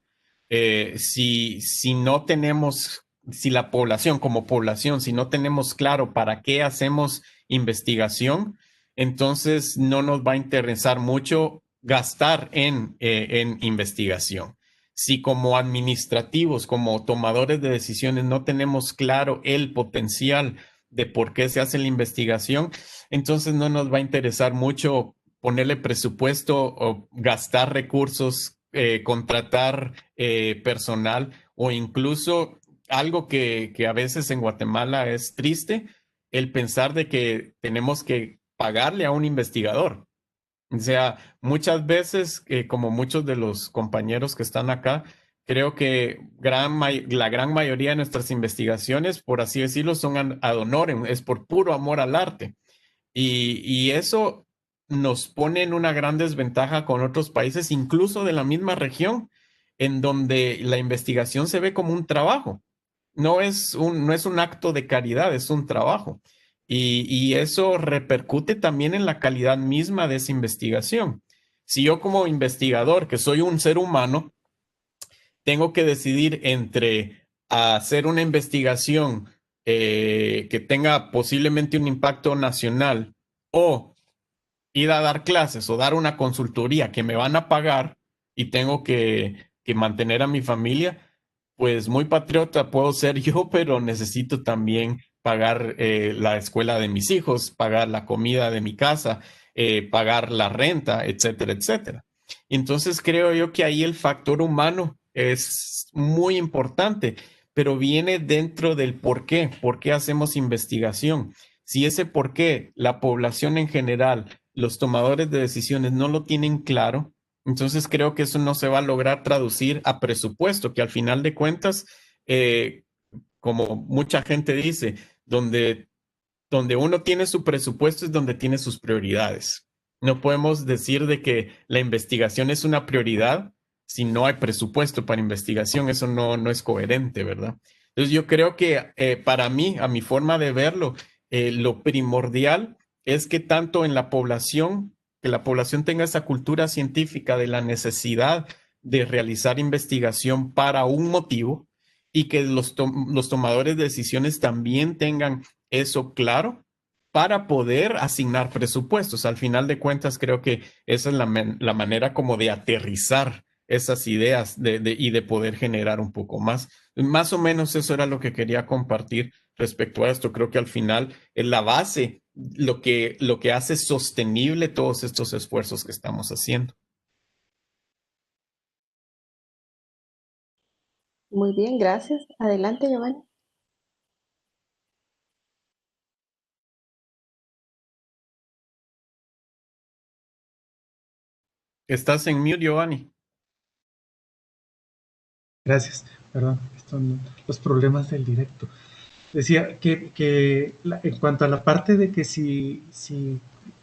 Si no tenemos, si la población como población, si no tenemos claro para qué hacemos investigación, entonces no nos va a interesar mucho gastar en investigación. Si como administrativos, como tomadores de decisiones, no tenemos claro el potencial de por qué se hace la investigación, entonces no nos va a interesar mucho ponerle presupuesto o gastar recursos, contratar personal o incluso algo que a veces en Guatemala es triste, el pensar de que tenemos que pagarle a un investigador. O sea, muchas veces, como muchos de los compañeros que están acá, creo que la gran mayoría de nuestras investigaciones, por así decirlo, son ad honorem, es por puro amor al arte. Y eso nos pone en una gran desventaja con otros países, incluso de la misma región, en donde la investigación se ve como un trabajo. No es un acto de caridad, es un trabajo. Y eso repercute también en la calidad misma de esa investigación. Si yo como investigador, que soy un ser humano, tengo que decidir entre hacer una investigación que tenga posiblemente un impacto nacional o ir a dar clases o dar una consultoría que me van a pagar y tengo que mantener a mi familia, pues muy patriota puedo ser yo, pero necesito también pagar la escuela de mis hijos, pagar la comida de mi casa, pagar la renta, etcétera, etcétera. Entonces creo yo que ahí el factor humano es muy importante, pero viene dentro del por qué hacemos investigación. Si ese por qué la población en general, los tomadores de decisiones no lo tienen claro, entonces creo que eso no se va a lograr traducir a presupuesto, que al final de cuentas, eh, como mucha gente dice, donde uno tiene su presupuesto es donde tiene sus prioridades. No podemos decir de que la investigación es una prioridad si no hay presupuesto para investigación. Eso no es coherente, ¿verdad? Entonces yo creo que para mí, a mi forma de verlo, lo primordial es que tanto en la población, que la población tenga esa cultura científica de la necesidad de realizar investigación para un motivo y que los tomadores de decisiones también tengan eso claro para poder asignar presupuestos. Al final de cuentas, creo que esa es la manera como de aterrizar esas ideas y de poder generar un poco más. Más o menos eso era lo que quería compartir respecto a esto. Creo que al final es la base, lo que hace sostenible todos estos esfuerzos que estamos haciendo. Muy bien, gracias. Adelante, Giovanni. Estás en mute, Giovanni. Gracias, perdón, los problemas del directo. Decía que en cuanto a la parte de que si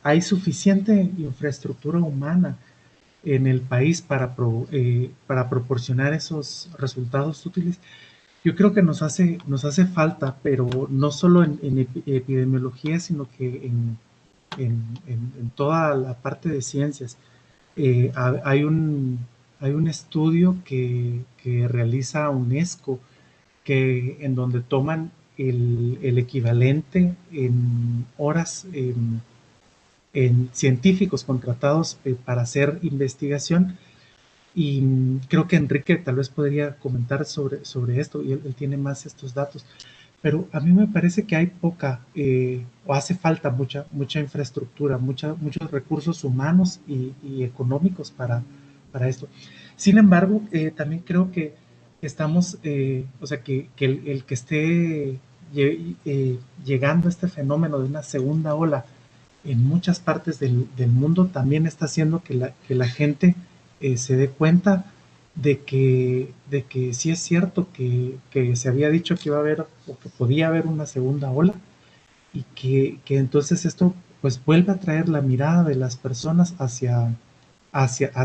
hay suficiente infraestructura humana en el país para proporcionar esos resultados útiles, yo creo que nos hace falta, pero no solo en epidemiología, sino que en toda la parte de ciencias. Hay un estudio que realiza UNESCO en donde toman el equivalente en horas en científicos contratados para hacer investigación. Y creo que Enrique tal vez podría comentar sobre esto, y él tiene más estos datos. Pero a mí me parece que hay poca, o hace falta mucha infraestructura, muchos recursos humanos y económicos para esto. Sin embargo, también creo que estamos, o sea, que el que esté llegando a este fenómeno de una segunda ola en muchas partes del mundo también está haciendo que la gente se dé cuenta de que sí es cierto que se había dicho que iba a haber o que podía haber una segunda ola y que entonces esto pues vuelve a traer la mirada de las personas hacia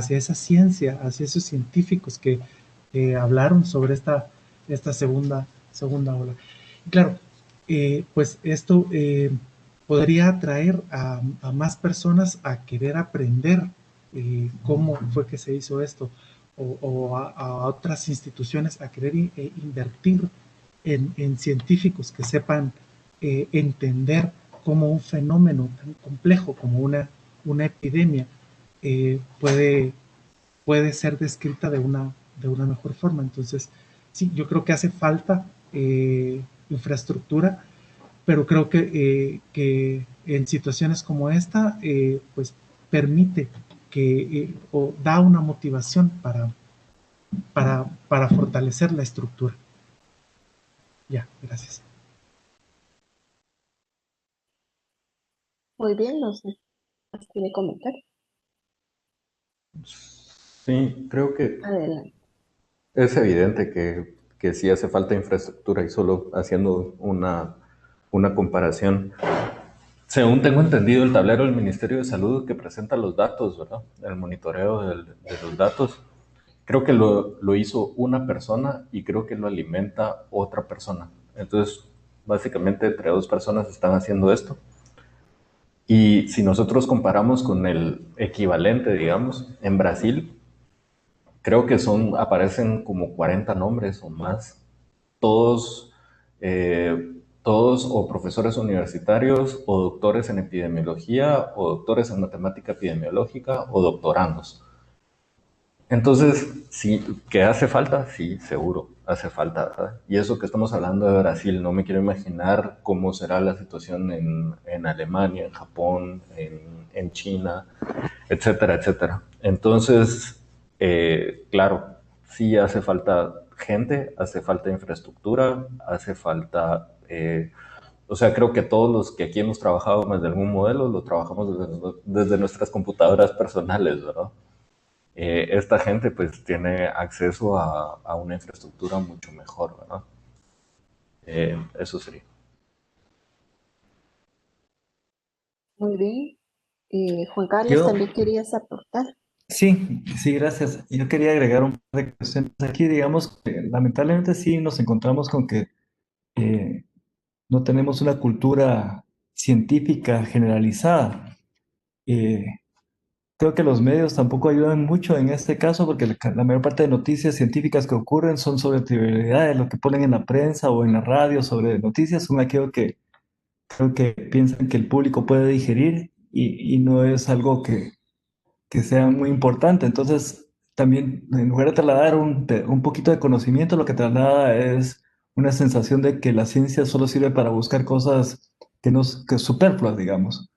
esa ciencia, hacia esos científicos que hablaron sobre esta segunda ola. Y claro, pues esto podría atraer a más personas a querer aprender cómo fue que se hizo esto, o a otras instituciones a querer invertir en científicos que sepan entender cómo un fenómeno tan complejo como una epidemia puede, puede ser descrita de una mejor forma. Entonces, sí, yo creo que hace falta infraestructura, pero creo que en situaciones como esta, pues permite o da una motivación para fortalecer la estructura. Ya, gracias. Muy bien, no sé. ¿Quiere comentar? Sí, creo que Adelante. es evidente que sí hace falta infraestructura y solo haciendo una comparación. Según tengo entendido, el tablero del Ministerio de Salud que presenta los datos, ¿verdad? El monitoreo de los datos, creo que lo hizo una persona y creo que lo alimenta otra persona. Entonces, básicamente entre dos personas están haciendo esto. Y si nosotros comparamos con el equivalente, digamos, en Brasil, creo que aparecen como 40 nombres o más, todos, todos o profesores universitarios o doctores en epidemiología o doctores en matemática epidemiológica o doctorandos. Entonces, sí, ¿que hace falta? Sí, seguro, hace falta, ¿verdad? Y eso que estamos hablando de Brasil, no me quiero imaginar cómo será la situación en Alemania, en Japón, en China, etcétera, etcétera. Entonces, claro, sí hace falta gente, hace falta infraestructura, hace falta... o sea, creo que todos los que aquí hemos trabajado desde algún modelo lo trabajamos desde nuestras computadoras personales, ¿verdad? Esta gente pues tiene acceso a una infraestructura mucho mejor, ¿verdad? Eso sería. Muy bien. Juan Carlos, Yo, también querías aportar. sí, sí, gracias. Yo quería agregar un par de cuestiones aquí. Digamos que lamentablemente sí nos encontramos con que eh, no tenemos una cultura científica generalizada. Eh, Creo que los medios tampoco ayudan mucho en este caso porque la mayor parte de noticias científicas que ocurren son sobre trivialidades, lo que ponen en la prensa o en la radio sobre noticias son aquello que creo que piensan que el público puede digerir y no es algo que sea muy importante. Entonces, también en lugar de trasladar un poquito de conocimiento, lo que traslada es una sensación de que la ciencia solo sirve para buscar cosas que superfluas, digamos.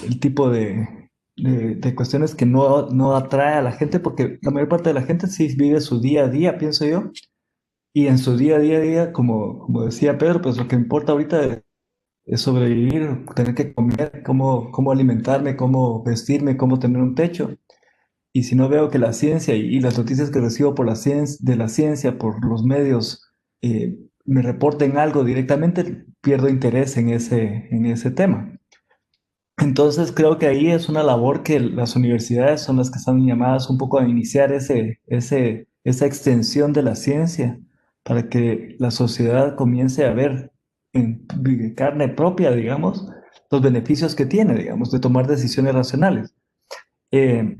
El tipo de cuestiones que no atrae a la gente, porque la mayor parte de la gente sí vive su día a día, pienso yo, y en su día, como decía Pedro, pues lo que importa ahorita es sobrevivir, tener que comer, cómo alimentarme, cómo vestirme, cómo tener un techo. Y si no veo que la ciencia y las noticias que recibo por de la ciencia, por los medios, me reporten algo directamente, pierdo interés en ese tema. Entonces creo que ahí es una labor que las universidades son las que están llamadas un poco a iniciar esa extensión de la ciencia para que la sociedad comience a ver en carne propia, digamos, los beneficios que tiene, digamos, de tomar decisiones racionales. Eh,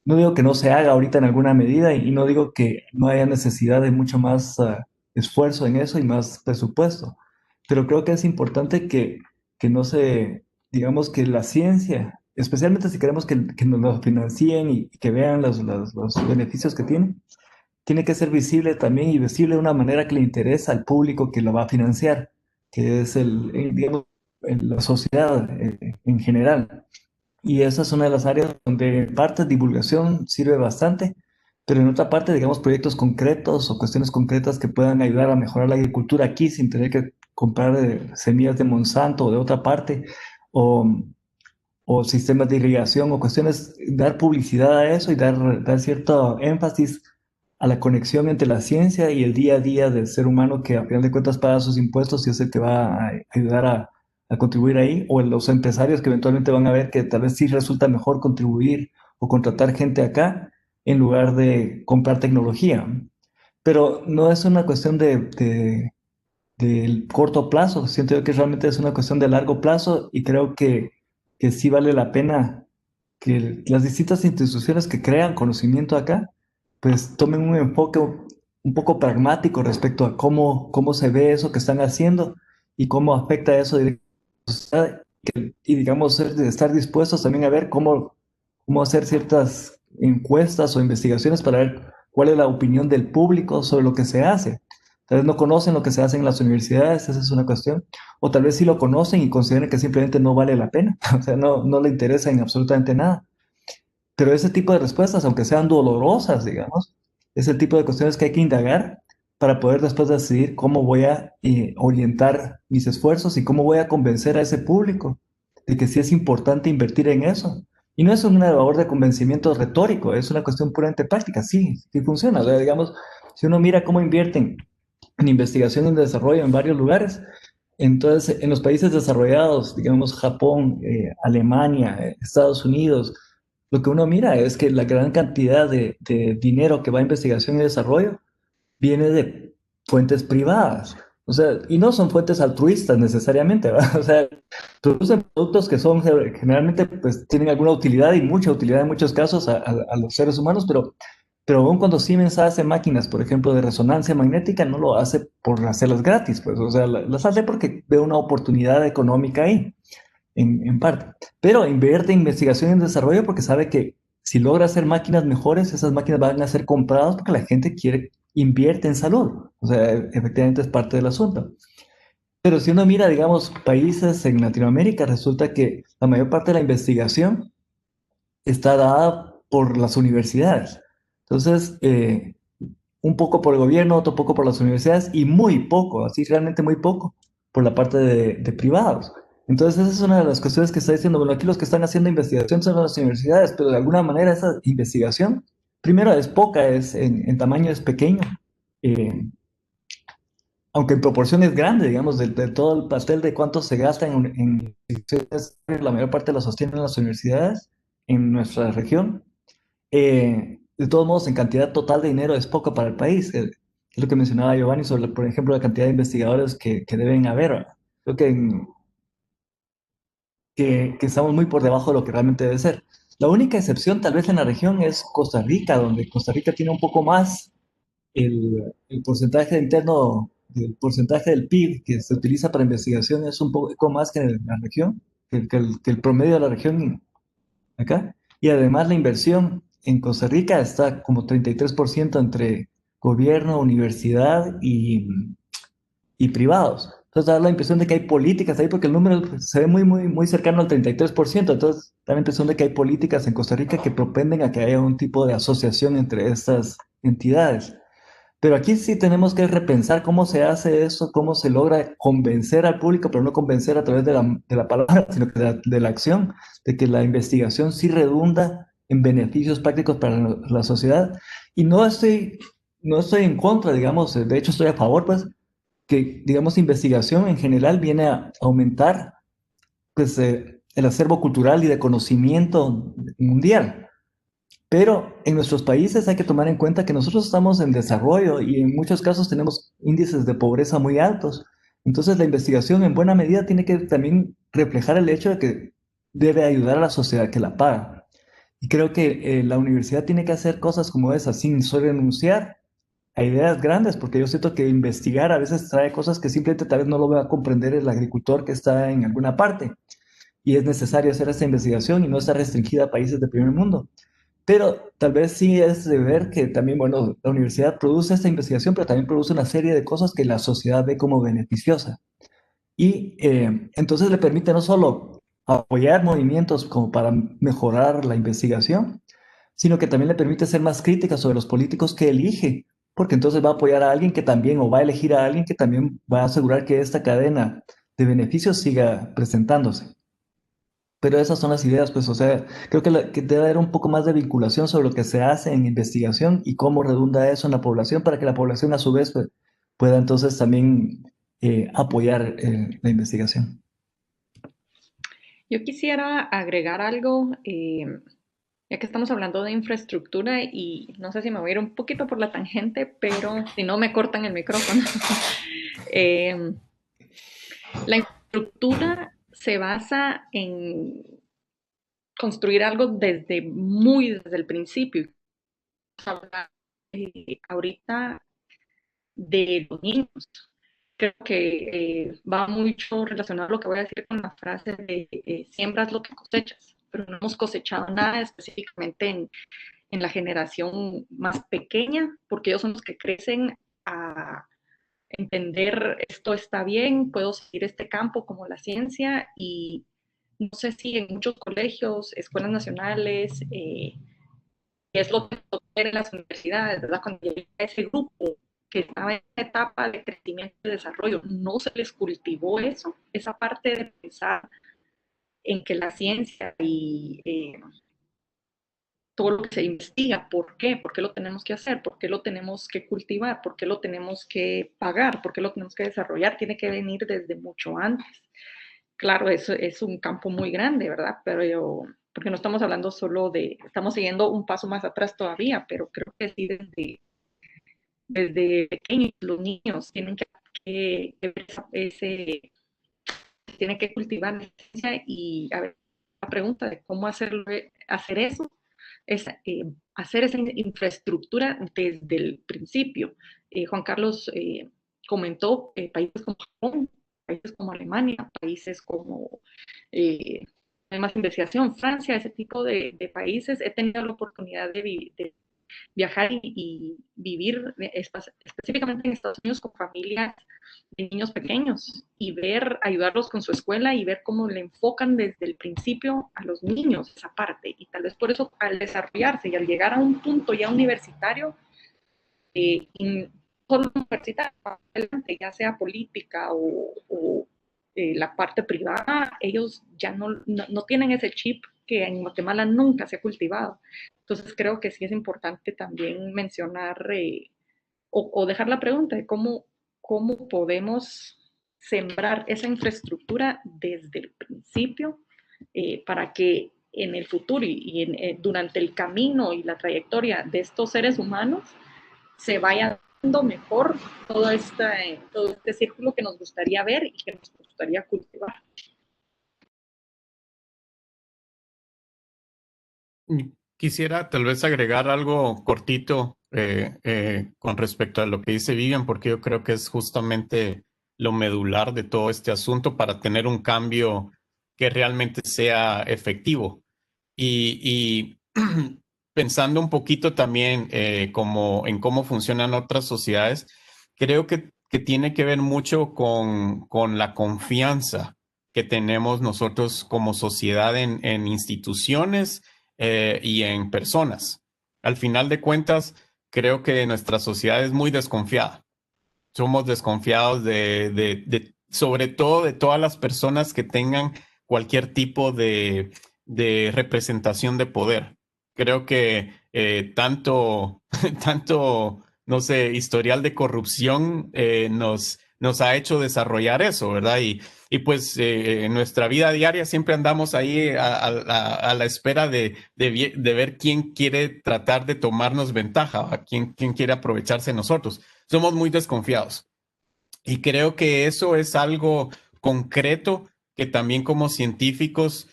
no digo que no se haga ahorita en alguna medida y no digo que no haya necesidad de mucho más esfuerzo en eso y más presupuesto, pero creo que es importante que no se, digamos que la ciencia, especialmente si queremos que nos lo financien y que vean los beneficios que tiene que ser visible también y visible de una manera que le interesa al público que lo va a financiar, que es digamos, la sociedad en general. Y esa es una de las áreas donde en parte divulgación sirve bastante, pero en otra parte, digamos, proyectos concretos o cuestiones concretas que puedan ayudar a mejorar la agricultura aquí sin tener que comprar semillas de Monsanto o de otra parte, o o sistemas de irrigación o cuestiones, dar publicidad a eso y dar cierto énfasis a la conexión entre la ciencia y el día a día del ser humano que a final de cuentas paga sus impuestos y es el que va a ayudar a contribuir ahí, o los empresarios que eventualmente van a ver que tal vez sí resulta mejor contribuir o contratar gente acá en lugar de comprar tecnología. Pero no es una cuestión del corto plazo, siento yo que realmente es una cuestión de largo plazo y creo que sí vale la pena que las distintas instituciones que crean conocimiento acá, pues tomen un enfoque un poco pragmático respecto a cómo se ve eso que están haciendo y cómo afecta eso directamente a la sociedad y digamos estar dispuestos también a ver cómo hacer ciertas encuestas o investigaciones para ver cuál es la opinión del público sobre lo que se hace. Tal vez no conocen lo que se hace en las universidades, esa es una cuestión. O tal vez sí lo conocen y consideran que simplemente no vale la pena. O sea, no le interesa en absolutamente nada. Pero ese tipo de respuestas, aunque sean dolorosas, digamos, es el tipo de cuestiones que hay que indagar para poder después decidir cómo voy a orientar mis esfuerzos y cómo voy a convencer a ese público de que sí es importante invertir en eso. Y no es una labor de convencimiento retórico, es una cuestión puramente práctica. Sí, sí funciona. O sea, digamos, si uno mira cómo invierten en investigación y en desarrollo en varios lugares, entonces en los países desarrollados, digamos Japón, Alemania, Estados Unidos, lo que uno mira es que la gran cantidad de dinero que va a investigación y desarrollo viene de fuentes privadas. O sea, y no son fuentes altruistas necesariamente, ¿verdad? O sea, producen productos que son generalmente, pues tienen alguna utilidad y mucha utilidad en muchos casos a los seres humanos, pero aún cuando Siemens hace máquinas, por ejemplo, de resonancia magnética, no lo hace por hacerlas gratis, pues, o sea, las hace porque ve una oportunidad económica ahí en parte. Pero invierte en investigación y en desarrollo porque sabe que si logra hacer máquinas mejores, esas máquinas van a ser compradas porque la gente invierte en salud. O sea, efectivamente es parte del asunto. Pero si uno mira, digamos, países en Latinoamérica, resulta que la mayor parte de la investigación está dada por las universidades. Entonces, un poco por el gobierno, otro poco por las universidades y muy poco, así realmente muy poco, por la parte de privados. Entonces, esa es una de las cuestiones que está diciendo, bueno, aquí los que están haciendo investigación son las universidades, pero de alguna manera esa investigación, primero es poca, en tamaño es pequeño, eh, aunque en proporción es grande, digamos, de todo el pastel de cuánto se gasta en investigaciones, la mayor parte la sostienen las universidades en nuestra región. De todos modos, en cantidad total de dinero es poco para el país. Es lo que mencionaba Giovanni sobre, por ejemplo, la cantidad de investigadores que deben haber. ¿Verdad? Creo que estamos muy por debajo de lo que realmente debe ser. La única excepción, tal vez en la región, es Costa Rica, donde Costa Rica tiene un poco más el porcentaje interno, el porcentaje del PIB que se utiliza para investigación es un poco más que en la región, que el promedio de la región acá. Y además la inversión en Costa Rica está como 33% entre gobierno, universidad y privados. Entonces da la impresión de que hay políticas ahí porque el número pues, se ve muy cercano al 33%. Entonces da la impresión de que hay políticas en Costa Rica que propenden a que haya un tipo de asociación entre estas entidades. Pero aquí sí tenemos que repensar cómo se hace eso, cómo se logra convencer al público, pero no convencer a través de la palabra, sino que de la acción, de que la investigación sí redunda en beneficios prácticos para la sociedad. Y no estoy en contra, digamos, de hecho estoy a favor, pues, que, digamos, investigación en general viene a aumentar, pues, el acervo cultural y de conocimiento mundial. Pero en nuestros países hay que tomar en cuenta que nosotros estamos en desarrollo y en muchos casos tenemos índices de pobreza muy altos. Entonces la investigación en buena medida tiene que también reflejar el hecho de que debe ayudar a la sociedad que la paga. Y creo que la universidad tiene que hacer cosas como esas sin solo renunciar a ideas grandes, porque yo siento que investigar a veces trae cosas que simplemente tal vez no lo va a comprender el agricultor que está en alguna parte. Y es necesario hacer esta investigación y no está restringida a países de primer mundo. Pero tal vez sí es de ver que también, bueno, la universidad produce esta investigación, pero también produce una serie de cosas que la sociedad ve como beneficiosa. Y entonces le permite no solo apoyar movimientos como para mejorar la investigación, sino que también le permite ser más crítica sobre los políticos que elige, porque entonces va a apoyar a alguien que también, o va a elegir a alguien que también va a asegurar que esta cadena de beneficios siga presentándose. Pero esas son las ideas, pues, o sea, creo que, que debe haber un poco más de vinculación sobre lo que se hace en investigación y cómo redunda eso en la población para que la población a su vez pues, pueda entonces también apoyar la investigación. Yo quisiera agregar algo, ya que estamos hablando de infraestructura y no sé si me voy a ir un poquito por la tangente, pero si no me cortan el micrófono. La infraestructura se basa en construir algo desde el principio. Hablar ahorita de los niños. Creo que va mucho relacionado a lo que voy a decir con la frase de siembras lo que cosechas, pero no hemos cosechado nada específicamente en la generación más pequeña, porque ellos son los que crecen a entender esto está bien, puedo seguir este campo como la ciencia y no sé si en muchos colegios, escuelas nacionales, es lo que ver en las universidades, ¿verdad? Cuando llega ese grupo que estaba en etapa de crecimiento y desarrollo, no se les cultivó eso, esa parte de pensar en que la ciencia y todo lo que se investiga, ¿por qué? ¿Por qué lo tenemos que hacer? ¿Por qué lo tenemos que cultivar? ¿Por qué lo tenemos que pagar? ¿Por qué lo tenemos que desarrollar? Tiene que venir desde mucho antes. Claro, eso es un campo muy grande, ¿verdad? Pero porque no estamos hablando solo de, estamos siguiendo un paso más atrás todavía, pero creo que sí desde pequeños los niños tienen que tienen que cultivar la ciencia y a ver, la pregunta de cómo hacer eso es hacer esa infraestructura desde el principio. Juan Carlos comentó países como Japón, países como Alemania, países como hay más investigación, Francia, ese tipo de países. He tenido la oportunidad de viajar y vivir específicamente en Estados Unidos con familias de niños pequeños y ver, ayudarlos con su escuela y ver cómo le enfocan desde el principio a los niños esa parte. Y tal vez por eso al desarrollarse y al llegar a un punto ya universitario, solo universitario, adelante, ya sea política o la parte privada, ellos ya no tienen ese chip que en Guatemala nunca se ha cultivado. Entonces creo que sí es importante también mencionar o dejar la pregunta de cómo podemos sembrar esa infraestructura desde el principio para que en el futuro durante el camino y la trayectoria de estos seres humanos se vaya dando mejor todo este círculo que nos gustaría ver y que nos gustaría cultivar. Quisiera tal vez agregar algo cortito con respecto a lo que dice Vivian, porque yo creo que es justamente lo medular de todo este asunto para tener un cambio que realmente sea efectivo. Y pensando un poquito también en cómo funcionan otras sociedades, creo que tiene que ver mucho con la confianza que tenemos nosotros como sociedad en instituciones y en personas. Al final de cuentas, creo que nuestra sociedad es muy desconfiada. Somos desconfiados sobre todo de todas las personas que tengan cualquier tipo de representación de poder. Creo que tanto, no sé, historial de corrupción nos ha hecho desarrollar eso, ¿verdad? Y pues en nuestra vida diaria siempre andamos ahí a la espera de ver quién quiere tratar de tomarnos ventaja, quién quiere aprovecharse de nosotros. Somos muy desconfiados. Y creo que eso es algo concreto que también como científicos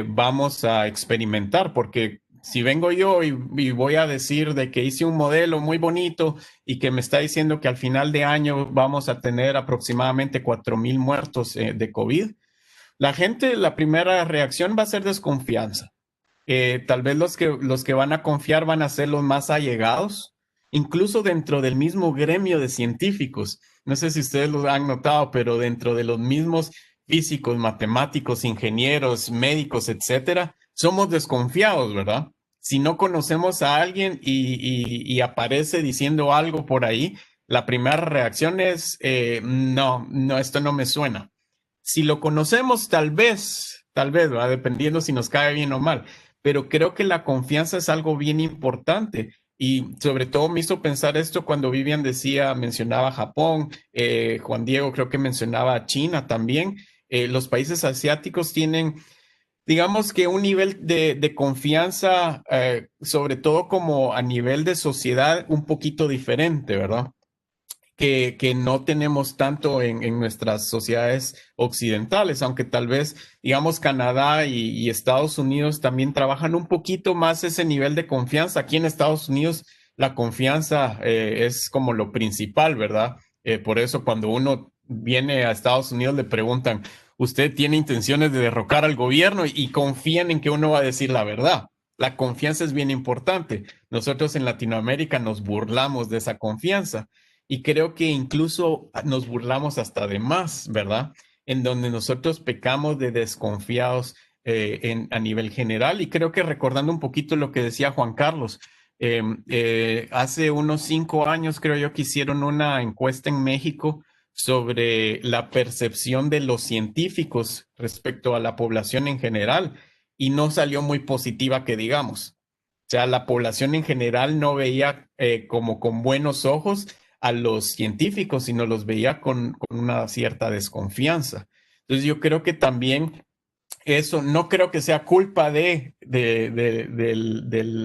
vamos a experimentar, porque si vengo yo y voy a decir de que hice un modelo muy bonito y que me está diciendo que al final de año vamos a tener aproximadamente 4,000 muertos de COVID, la gente, la primera reacción va a ser desconfianza. Tal vez los que van a confiar van a ser los más allegados, incluso dentro del mismo gremio de científicos. No sé si ustedes lo han notado, pero dentro de los mismos físicos, matemáticos, ingenieros, médicos, etcétera, somos desconfiados, ¿verdad? Si no conocemos a alguien y aparece diciendo algo por ahí, la primera reacción es, no, esto no me suena. Si lo conocemos, tal vez tal vez, ¿verdad? Dependiendo si nos cae bien o mal. Pero creo que la confianza es algo bien importante. Y sobre todo me hizo pensar esto cuando Vivian mencionaba Japón, Juan Diego creo que mencionaba China también. Los países asiáticos tienen, digamos que un nivel de confianza, sobre todo como a nivel de sociedad, un poquito diferente, ¿verdad? Que no tenemos tanto en nuestras sociedades occidentales, aunque tal vez, digamos, Canadá y Estados Unidos también trabajan un poquito más ese nivel de confianza. Aquí en Estados Unidos la confianza es como lo principal, ¿verdad? Por eso cuando uno viene a Estados Unidos le preguntan, ¿usted tiene intenciones de derrocar al gobierno? Y confían en que uno va a decir la verdad. La confianza es bien importante. Nosotros en Latinoamérica nos burlamos de esa confianza. Y creo que incluso nos burlamos hasta de más, ¿verdad? En donde nosotros pecamos de desconfiados a nivel general. Y creo que recordando un poquito lo que decía Juan Carlos, hace unos 5 años creo yo que hicieron una encuesta en México sobre la percepción de los científicos respecto a la población en general y no salió muy positiva que digamos. O sea, la población en general no veía como con buenos ojos a los científicos, sino los veía con una cierta desconfianza. Entonces yo creo que también eso no creo que sea culpa del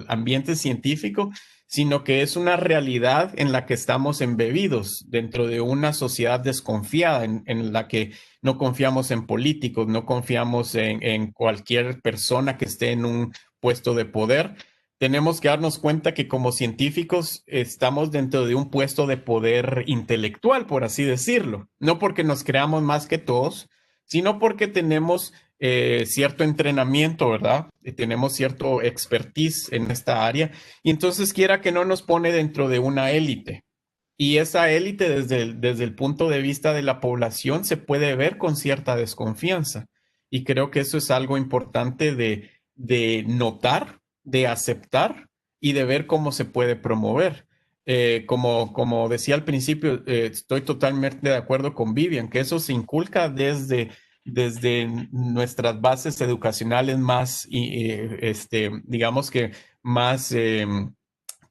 ambiente científico, sino que es una realidad en la que estamos embebidos dentro de una sociedad desconfiada, en la que no confiamos en políticos, no confiamos en cualquier persona que esté en un puesto de poder. Tenemos que darnos cuenta que como científicos estamos dentro de un puesto de poder intelectual, por así decirlo, no porque nos creamos más que todos, sino porque tenemos cierto entrenamiento, ¿verdad? Y tenemos cierto expertise en esta área. Y entonces quiera que no nos pone dentro de una élite. Y esa élite desde el punto de vista de la población se puede ver con cierta desconfianza. Y creo que eso es algo importante de notar, de aceptar y de ver cómo se puede promover. Como decía al principio, estoy totalmente de acuerdo con Vivian, que eso se inculca desde nuestras bases educacionales más, digamos que más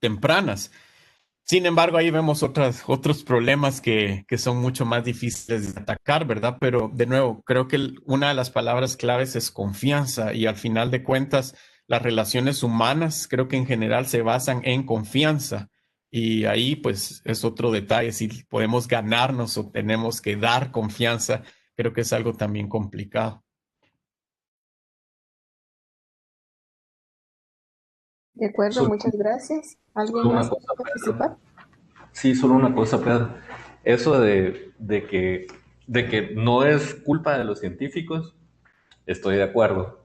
tempranas. Sin embargo, ahí vemos otros problemas que son mucho más difíciles de atacar, ¿verdad? Pero de nuevo, creo que una de las palabras claves es confianza y al final de cuentas, las relaciones humanas creo que en general se basan en confianza. Y ahí pues es otro detalle, si podemos ganarnos o tenemos que dar confianza, creo que es algo también complicado. De acuerdo, Solo, muchas gracias. ¿Alguien solo una más cosa, quiere Pedro. participar? Sí, solo una cosa, Pedro. Eso de que no es culpa de los científicos, estoy de acuerdo,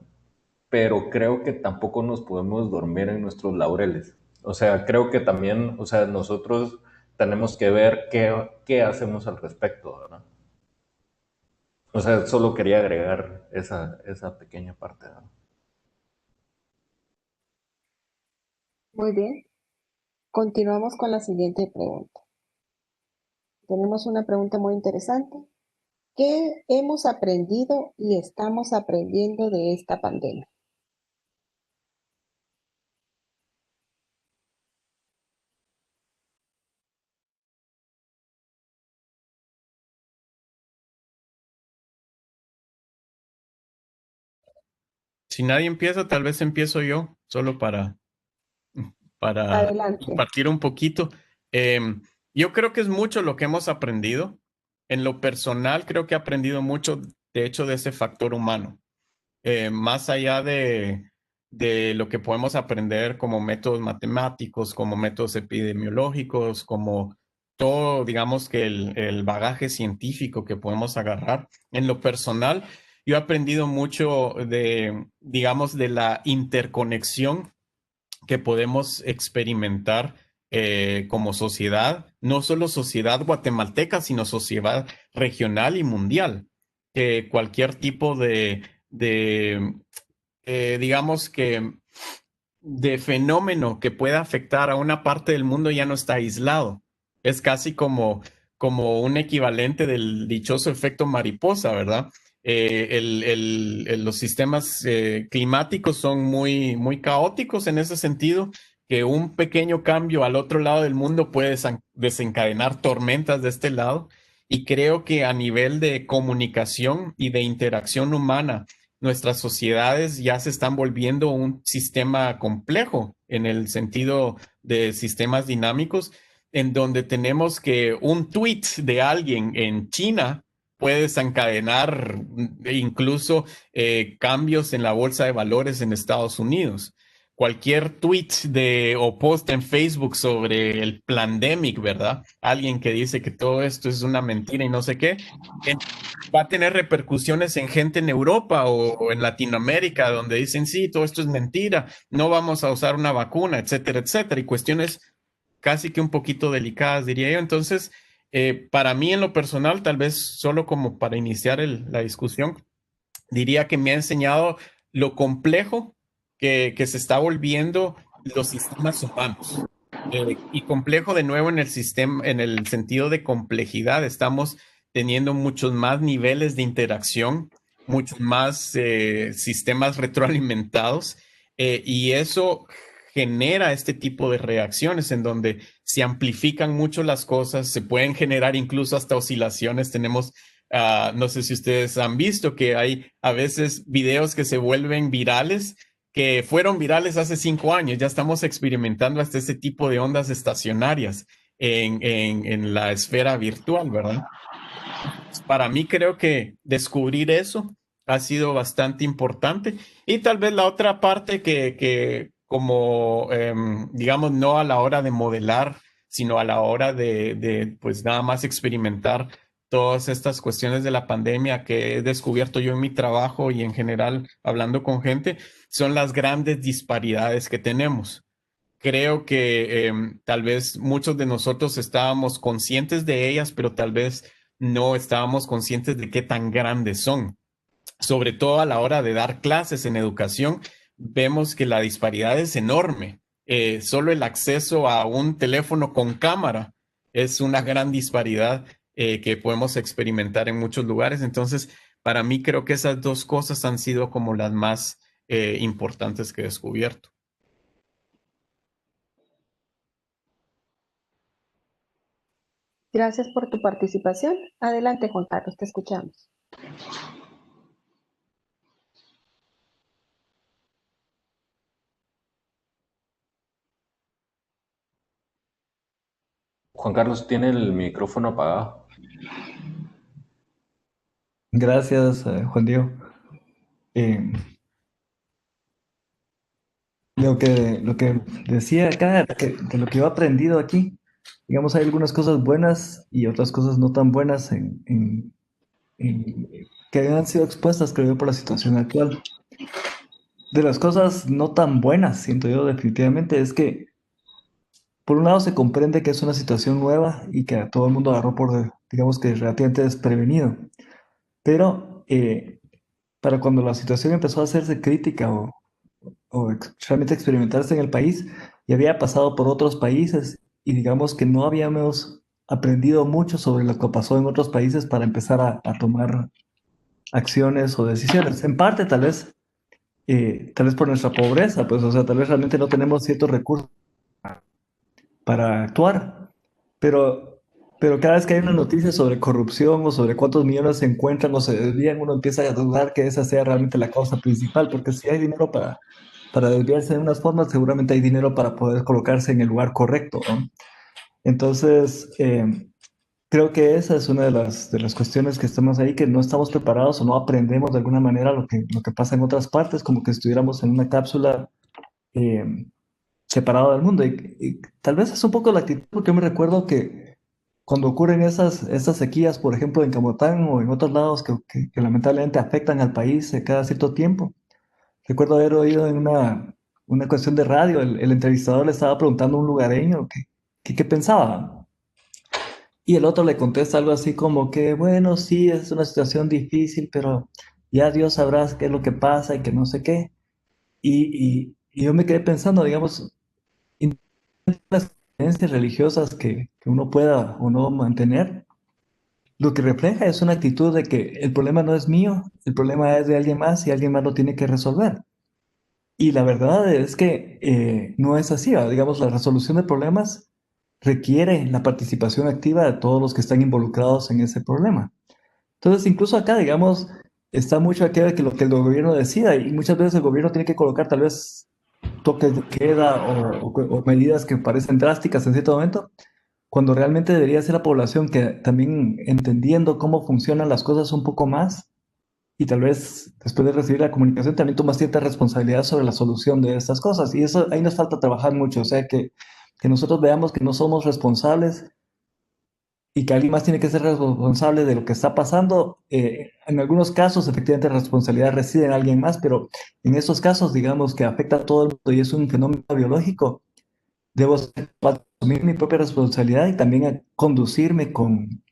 pero creo que tampoco nos podemos dormir en nuestros laureles. O sea, creo que también, o sea, nosotros tenemos que ver qué hacemos al respecto, ¿verdad? O sea, solo quería agregar esa pequeña parte, ¿verdad? Muy bien. Continuamos con la siguiente pregunta. Tenemos una pregunta muy interesante. ¿Qué hemos aprendido y estamos aprendiendo de esta pandemia? Si nadie empieza, tal vez empiezo yo, solo para Adelante. compartir un poquito. Yo creo que es mucho lo que hemos aprendido. En lo personal, creo que he aprendido mucho, de hecho, de ese factor humano. Más allá de lo que podemos aprender como métodos matemáticos, como métodos epidemiológicos, como todo, digamos que el bagaje científico que podemos agarrar. En lo personal, yo he aprendido mucho digamos, de la interconexión que podemos experimentar como sociedad, no solo sociedad guatemalteca, sino sociedad regional y mundial. Que cualquier tipo digamos que, de fenómeno que pueda afectar a una parte del mundo ya no está aislado. Es casi como un equivalente del dichoso efecto mariposa, ¿verdad? Los sistemas climáticos son muy caóticos en ese sentido, que un pequeño cambio al otro lado del mundo puede desencadenar tormentas de este lado. Y creo que a nivel de comunicación y de interacción humana, nuestras sociedades ya se están volviendo un sistema complejo en el sentido de sistemas dinámicos, en donde tenemos que un tweet de alguien en China puede desencadenar incluso cambios en la bolsa de valores en Estados Unidos. Cualquier tweet o post en Facebook sobre el pandemic, ¿verdad? Alguien que dice que todo esto es una mentira y no sé qué, va a tener repercusiones en gente en Europa o en Latinoamérica, donde dicen, sí, todo esto es mentira, no vamos a usar una vacuna, etcétera, etcétera, y cuestiones casi que un poquito delicadas, diría yo. Entonces, para mí en lo personal, tal vez solo como para iniciar la discusión, diría que me ha enseñado lo complejo que se está volviendo los sistemas humanos. Y complejo de nuevo en el sistema, en el sentido de complejidad. Estamos teniendo muchos más niveles de interacción, muchos más sistemas retroalimentados, y eso genera este tipo de reacciones en donde se amplifican mucho las cosas, se pueden generar incluso hasta oscilaciones. Tenemos no sé si ustedes han visto que hay a veces videos que se vuelven virales, que fueron virales hace 5 años. Ya estamos experimentando hasta ese tipo de ondas estacionarias en la esfera virtual, ¿verdad? Para mí creo que descubrir eso ha sido bastante importante. Y tal vez la otra parte que como, digamos, no a la hora de modelar, sino a la hora pues nada más experimentar todas estas cuestiones de la pandemia que he descubierto yo en mi trabajo y en general hablando con gente, son las grandes disparidades que tenemos. Creo que tal vez muchos de nosotros estábamos conscientes de ellas, pero tal vez no estábamos conscientes de qué tan grandes son. Sobre todo a la hora de dar clases en educación, vemos que la disparidad es enorme. Solo el acceso a un teléfono con cámara es una gran disparidad que podemos experimentar en muchos lugares. Entonces, para mí creo que esas dos cosas han sido como las más importantes que he descubierto. Gracias por tu participación. Adelante, Juan Carlos, te escuchamos. Juan Carlos tiene el micrófono apagado. Gracias, Juan Diego. Eh, lo que decía acá, de lo que yo he aprendido aquí, digamos, hay algunas cosas buenas y otras cosas no tan buenas que han sido expuestas, creo yo, por la situación actual. De las cosas no tan buenas, siento yo definitivamente, es que por un lado se comprende que es una situación nueva y que a todo el mundo agarró digamos que relativamente desprevenido, pero para cuando la situación empezó a hacerse crítica o realmente experimentarse en el país, ya había pasado por otros países y digamos que no habíamos aprendido mucho sobre lo que pasó en otros países para empezar a tomar acciones o decisiones. En parte, tal vez por nuestra pobreza, pues, o sea, tal vez realmente no tenemos ciertos recursos para actuar, pero, pero cada vez que hay una noticia sobre corrupción o sobre cuántos millones se encuentran o se desvían, uno empieza a dudar que esa sea realmente la causa principal, porque si hay dinero para desviarse de unas formas, seguramente hay dinero para poder colocarse en el lugar correcto, ¿no? Entonces, creo que esa es una de las cuestiones que estamos ahí, que no estamos preparados o no aprendemos de alguna manera lo que pasa en otras partes, como que estuviéramos en una cápsula eh, separado del mundo. Y tal vez es un poco la actitud, porque yo me recuerdo que cuando ocurren esas sequías, por ejemplo, en Camotán o en otros lados que lamentablemente afectan al país cada cierto tiempo, recuerdo haber oído en una cuestión de radio, el entrevistador le estaba preguntando a un lugareño qué pensaba. Y el otro le contesta algo así como que, bueno, sí, es una situación difícil, pero ya Dios sabrá qué es lo que pasa y que no sé qué. Y yo me quedé pensando, digamos, las creencias religiosas que uno pueda o no mantener, lo que refleja es una actitud de que el problema no es mío, el problema es de alguien más y alguien más lo tiene que resolver. Y la verdad es que no es así, ¿verdad? Digamos, la resolución de problemas requiere la participación activa de todos los que están involucrados en ese problema. Entonces, incluso acá, digamos, está mucho aquello de que lo que el gobierno decida y muchas veces el gobierno tiene que colocar tal vez toques de queda o medidas que parecen drásticas en cierto momento, cuando realmente debería ser la población que también entendiendo cómo funcionan las cosas un poco más y tal vez después de recibir la comunicación también toma cierta responsabilidad sobre la solución de estas cosas. Y eso ahí nos falta trabajar mucho, o sea, que nosotros veamos que no somos responsables y que alguien más tiene que ser responsable de lo que está pasando. En algunos casos, efectivamente, la responsabilidad reside en alguien más, pero en esos casos, digamos, que afecta a todo el mundo y es un fenómeno biológico, debo asumir mi propia responsabilidad y también a conducirme con,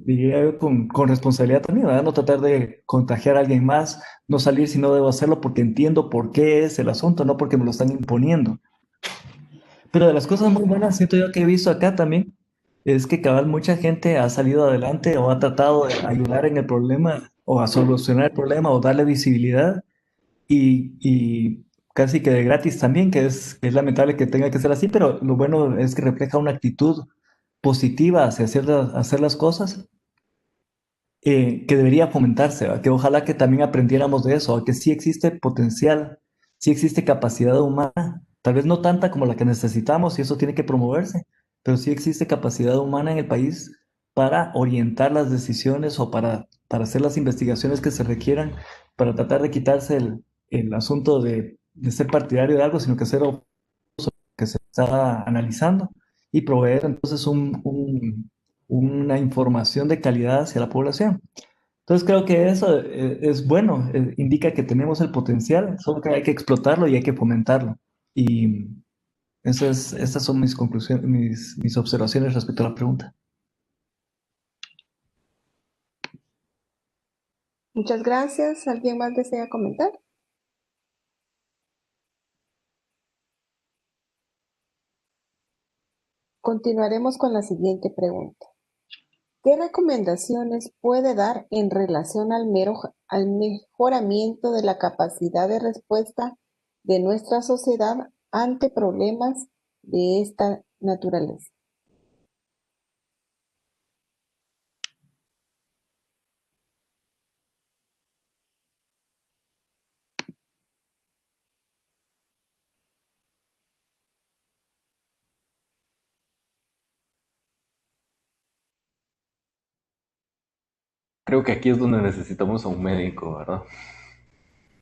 diría yo, con responsabilidad también, ¿verdad? No tratar de contagiar a alguien más, no salir si no debo hacerlo porque entiendo por qué es el asunto, no porque me lo están imponiendo. Pero de las cosas muy buenas, siento yo que he visto acá también, es que cabal mucha gente ha salido adelante o ha tratado de ayudar en el problema o a solucionar el problema o darle visibilidad y casi que de gratis también, que es lamentable que tenga que ser así, pero lo bueno es que refleja una actitud positiva hacia hacer las cosas que debería fomentarse, ¿va? Que ojalá que también aprendiéramos de eso, que sí existe potencial, sí existe capacidad humana, tal vez no tanta como la que necesitamos y eso tiene que promoverse, pero sí existe capacidad humana en el país para orientar las decisiones o para hacer las investigaciones que se requieran, para tratar de quitarse el asunto de ser partidario de algo, sino que ser que se está analizando y proveer entonces una información de calidad hacia la población. Entonces creo que eso es bueno, indica que tenemos el potencial, solo que hay que explotarlo y hay que fomentarlo. Y esas son mis conclusiones, mis observaciones respecto a la pregunta. Muchas gracias. ¿Alguien más desea comentar? Continuaremos con la siguiente pregunta. ¿Qué recomendaciones puede dar en relación al mejoramiento de la capacidad de respuesta de nuestra sociedad ante problemas de esta naturaleza? Creo que aquí es donde necesitamos a un médico, ¿verdad?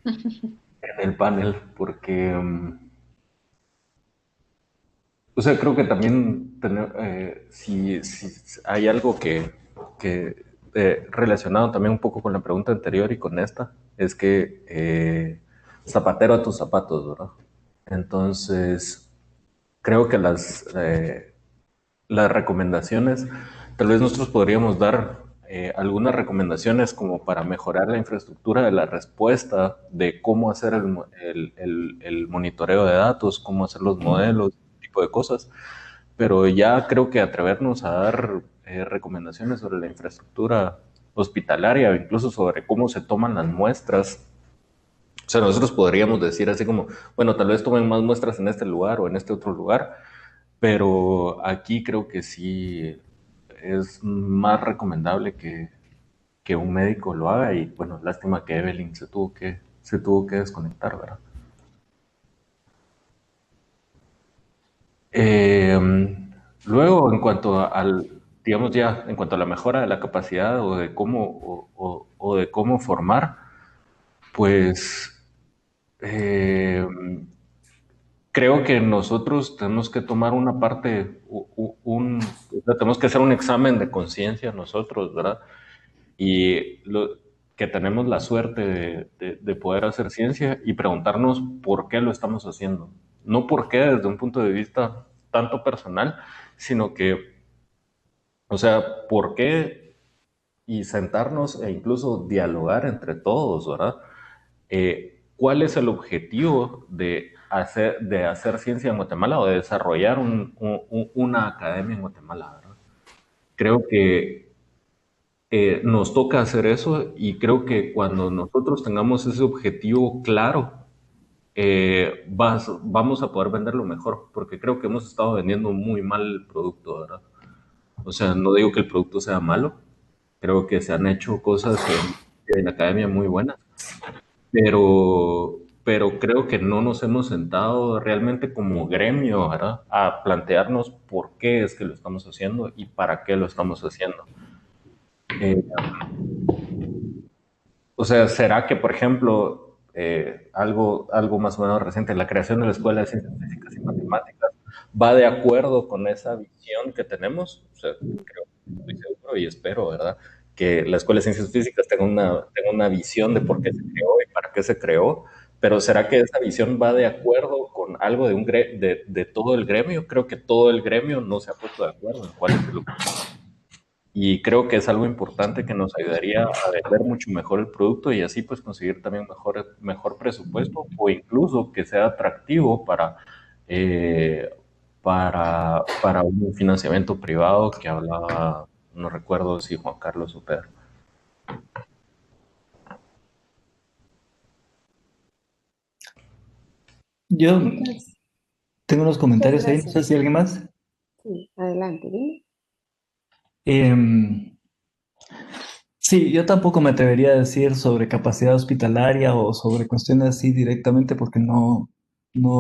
En el panel, porque, o sea, creo que también si hay algo que relacionado también un poco con la pregunta anterior y con esta, es que zapatero a tus zapatos, ¿verdad? Entonces, creo que las recomendaciones, tal vez nosotros podríamos dar algunas recomendaciones como para mejorar la infraestructura de la respuesta, de cómo hacer el monitoreo de datos, cómo hacer los modelos, ese tipo de cosas. Pero ya creo que atrevernos a dar recomendaciones sobre la infraestructura hospitalaria, incluso sobre cómo se toman las muestras. O sea, nosotros podríamos decir así como, bueno, tal vez tomen más muestras en este lugar o en este otro lugar, pero aquí creo que sí es más recomendable que un médico lo haga y bueno, lástima que Evelyn se tuvo que desconectar, ¿verdad? Eh, Luego, en cuanto digamos ya, en cuanto a la mejora de la capacidad o de cómo, o de cómo formar, pues eh, creo que nosotros tenemos que tomar una parte, o sea, tenemos que hacer un examen de conciencia nosotros, ¿verdad? Y que tenemos la suerte de poder hacer ciencia y preguntarnos por qué lo estamos haciendo. No por qué desde un punto de vista tanto personal, sino que, o sea, por qué y sentarnos e incluso dialogar entre todos, ¿verdad? ¿Cuál es el objetivo de hacer ciencia en Guatemala o de desarrollar una academia en Guatemala, ¿verdad? Creo que nos toca hacer eso y creo que cuando nosotros tengamos ese objetivo claro, vamos a poder venderlo mejor, porque creo que hemos estado vendiendo muy mal el producto, ¿verdad? O sea, no digo que el producto sea malo, creo que se han hecho cosas en la academia muy buenas, pero creo que no nos hemos sentado realmente como gremio, ¿verdad? A plantearnos por qué es que lo estamos haciendo y para qué lo estamos haciendo. Eh, o sea, ¿será que, por ejemplo, algo más o menos reciente, la creación de la Escuela de Ciencias Físicas y Matemáticas, va de acuerdo con esa visión que tenemos? O sea, creo, estoy seguro y espero, ¿verdad? Que la Escuela de Ciencias Físicas tenga una visión de por qué se creó y para qué se creó, pero ¿será que esa visión va de acuerdo con algo de todo el gremio? Creo que todo el gremio no se ha puesto de acuerdo en cuál es el objetivo. Y creo que es algo importante que nos ayudaría a vender mucho mejor el producto y así pues conseguir también mejor presupuesto o incluso que sea atractivo eh, para un financiamiento privado que hablaba, no recuerdo si Juan Carlos o Pedro. Yo Muchas, tengo unos muchas comentarios ahí, no sé gracias. si alguien más. Sí, adelante, dime. Em, sí, yo tampoco me atrevería a decir sobre capacidad hospitalaria o sobre cuestiones así directamente porque no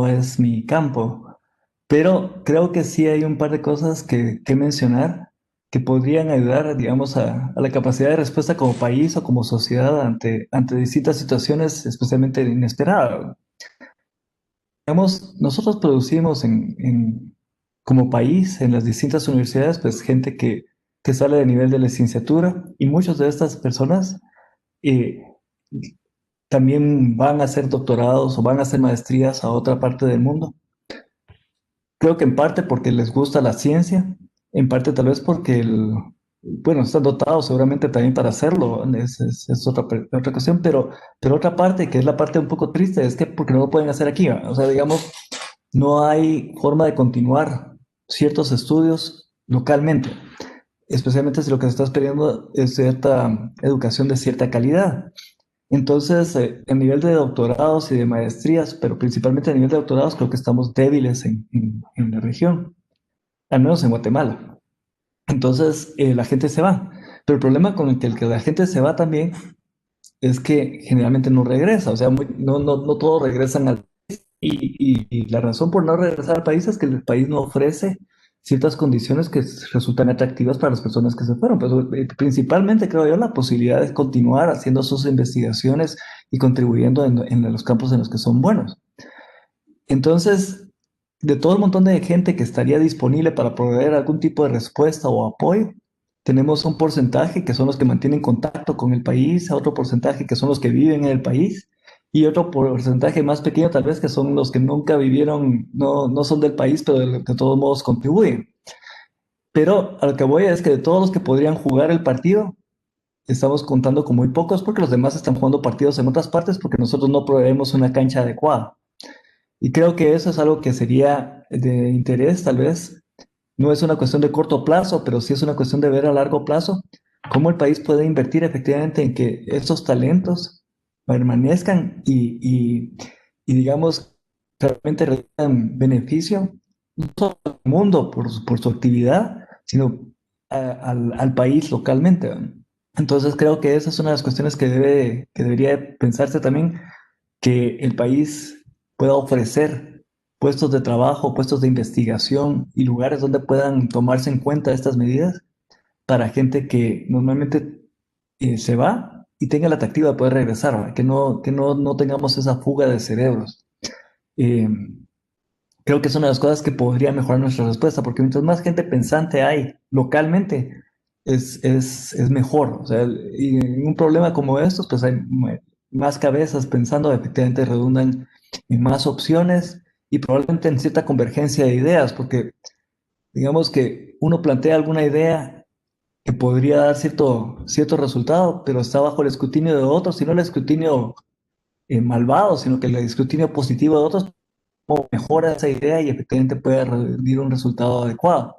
es mi campo. Pero creo que sí hay un par de cosas que mencionar que podrían ayudar, digamos, a la capacidad de respuesta como país o como sociedad ante distintas situaciones especialmente inesperadas. Digamos, nosotros producimos como país en las distintas universidades, pues gente que sale de nivel de licenciatura y muchas de estas personas eh, también van a hacer doctorados o van a hacer maestrías a otra parte del mundo. Creo que en parte porque les gusta la ciencia, en parte tal vez porque bueno, están dotados seguramente también para hacerlo, es otra cuestión, pero otra parte, que es la parte un poco triste, es que porque no lo pueden hacer aquí, ¿va? O sea, digamos, no hay forma de continuar ciertos estudios localmente, especialmente si lo que se está esperando es cierta educación de cierta calidad. Entonces, a nivel de doctorados y de maestrías, pero principalmente a nivel de doctorados, creo que estamos débiles en la región, al menos en Guatemala. Entonces, la gente se va. Pero el problema con el que la gente se va también es que generalmente no regresa. O sea, no todos regresan al país. Y la razón por no regresar al país es que el país no ofrece ciertas condiciones que resultan atractivas para las personas que se fueron. Pero principalmente, creo yo, la posibilidad de continuar haciendo sus investigaciones y contribuyendo en los campos en los que son buenos. Entonces, de todo el montón de gente que estaría disponible para proveer algún tipo de respuesta o apoyo, tenemos un porcentaje que son los que mantienen contacto con el país, otro porcentaje que son los que viven en el país y otro porcentaje más pequeño tal vez que son los que nunca vivieron, no son del país, pero de todos modos contribuyen. Pero a lo que voy es que de todos los que podrían jugar el partido, estamos contando con muy pocos porque los demás están jugando partidos en otras partes porque nosotros no proveemos una cancha adecuada. Y creo que eso es algo que sería de interés, tal vez. No es una cuestión de corto plazo, pero sí es una cuestión de ver a largo plazo cómo el país puede invertir efectivamente en que estos talentos permanezcan y digamos, realmente realicen beneficio, no solo al mundo por su actividad, sino al país localmente, ¿no? Entonces creo que esa es una de las cuestiones que debería pensarse también que el país pueda ofrecer puestos de trabajo, puestos de investigación y lugares donde puedan tomarse en cuenta estas medidas para gente que normalmente se va y tenga la atractiva de poder regresar, ¿verdad? Que no tengamos esa fuga de cerebros. Eh, Creo que es una de las cosas que podría mejorar nuestra respuesta, porque mientras más gente pensante hay localmente, es mejor. O sea, y en un problema como estos, pues hay más cabezas pensando, efectivamente redundan en más opciones y probablemente en cierta convergencia de ideas, porque digamos que uno plantea alguna idea que podría dar cierto resultado, pero está bajo el escrutinio de otros, y no el escrutinio malvado, sino que el escrutinio positivo de otros mejora esa idea y efectivamente puede rendir un resultado adecuado.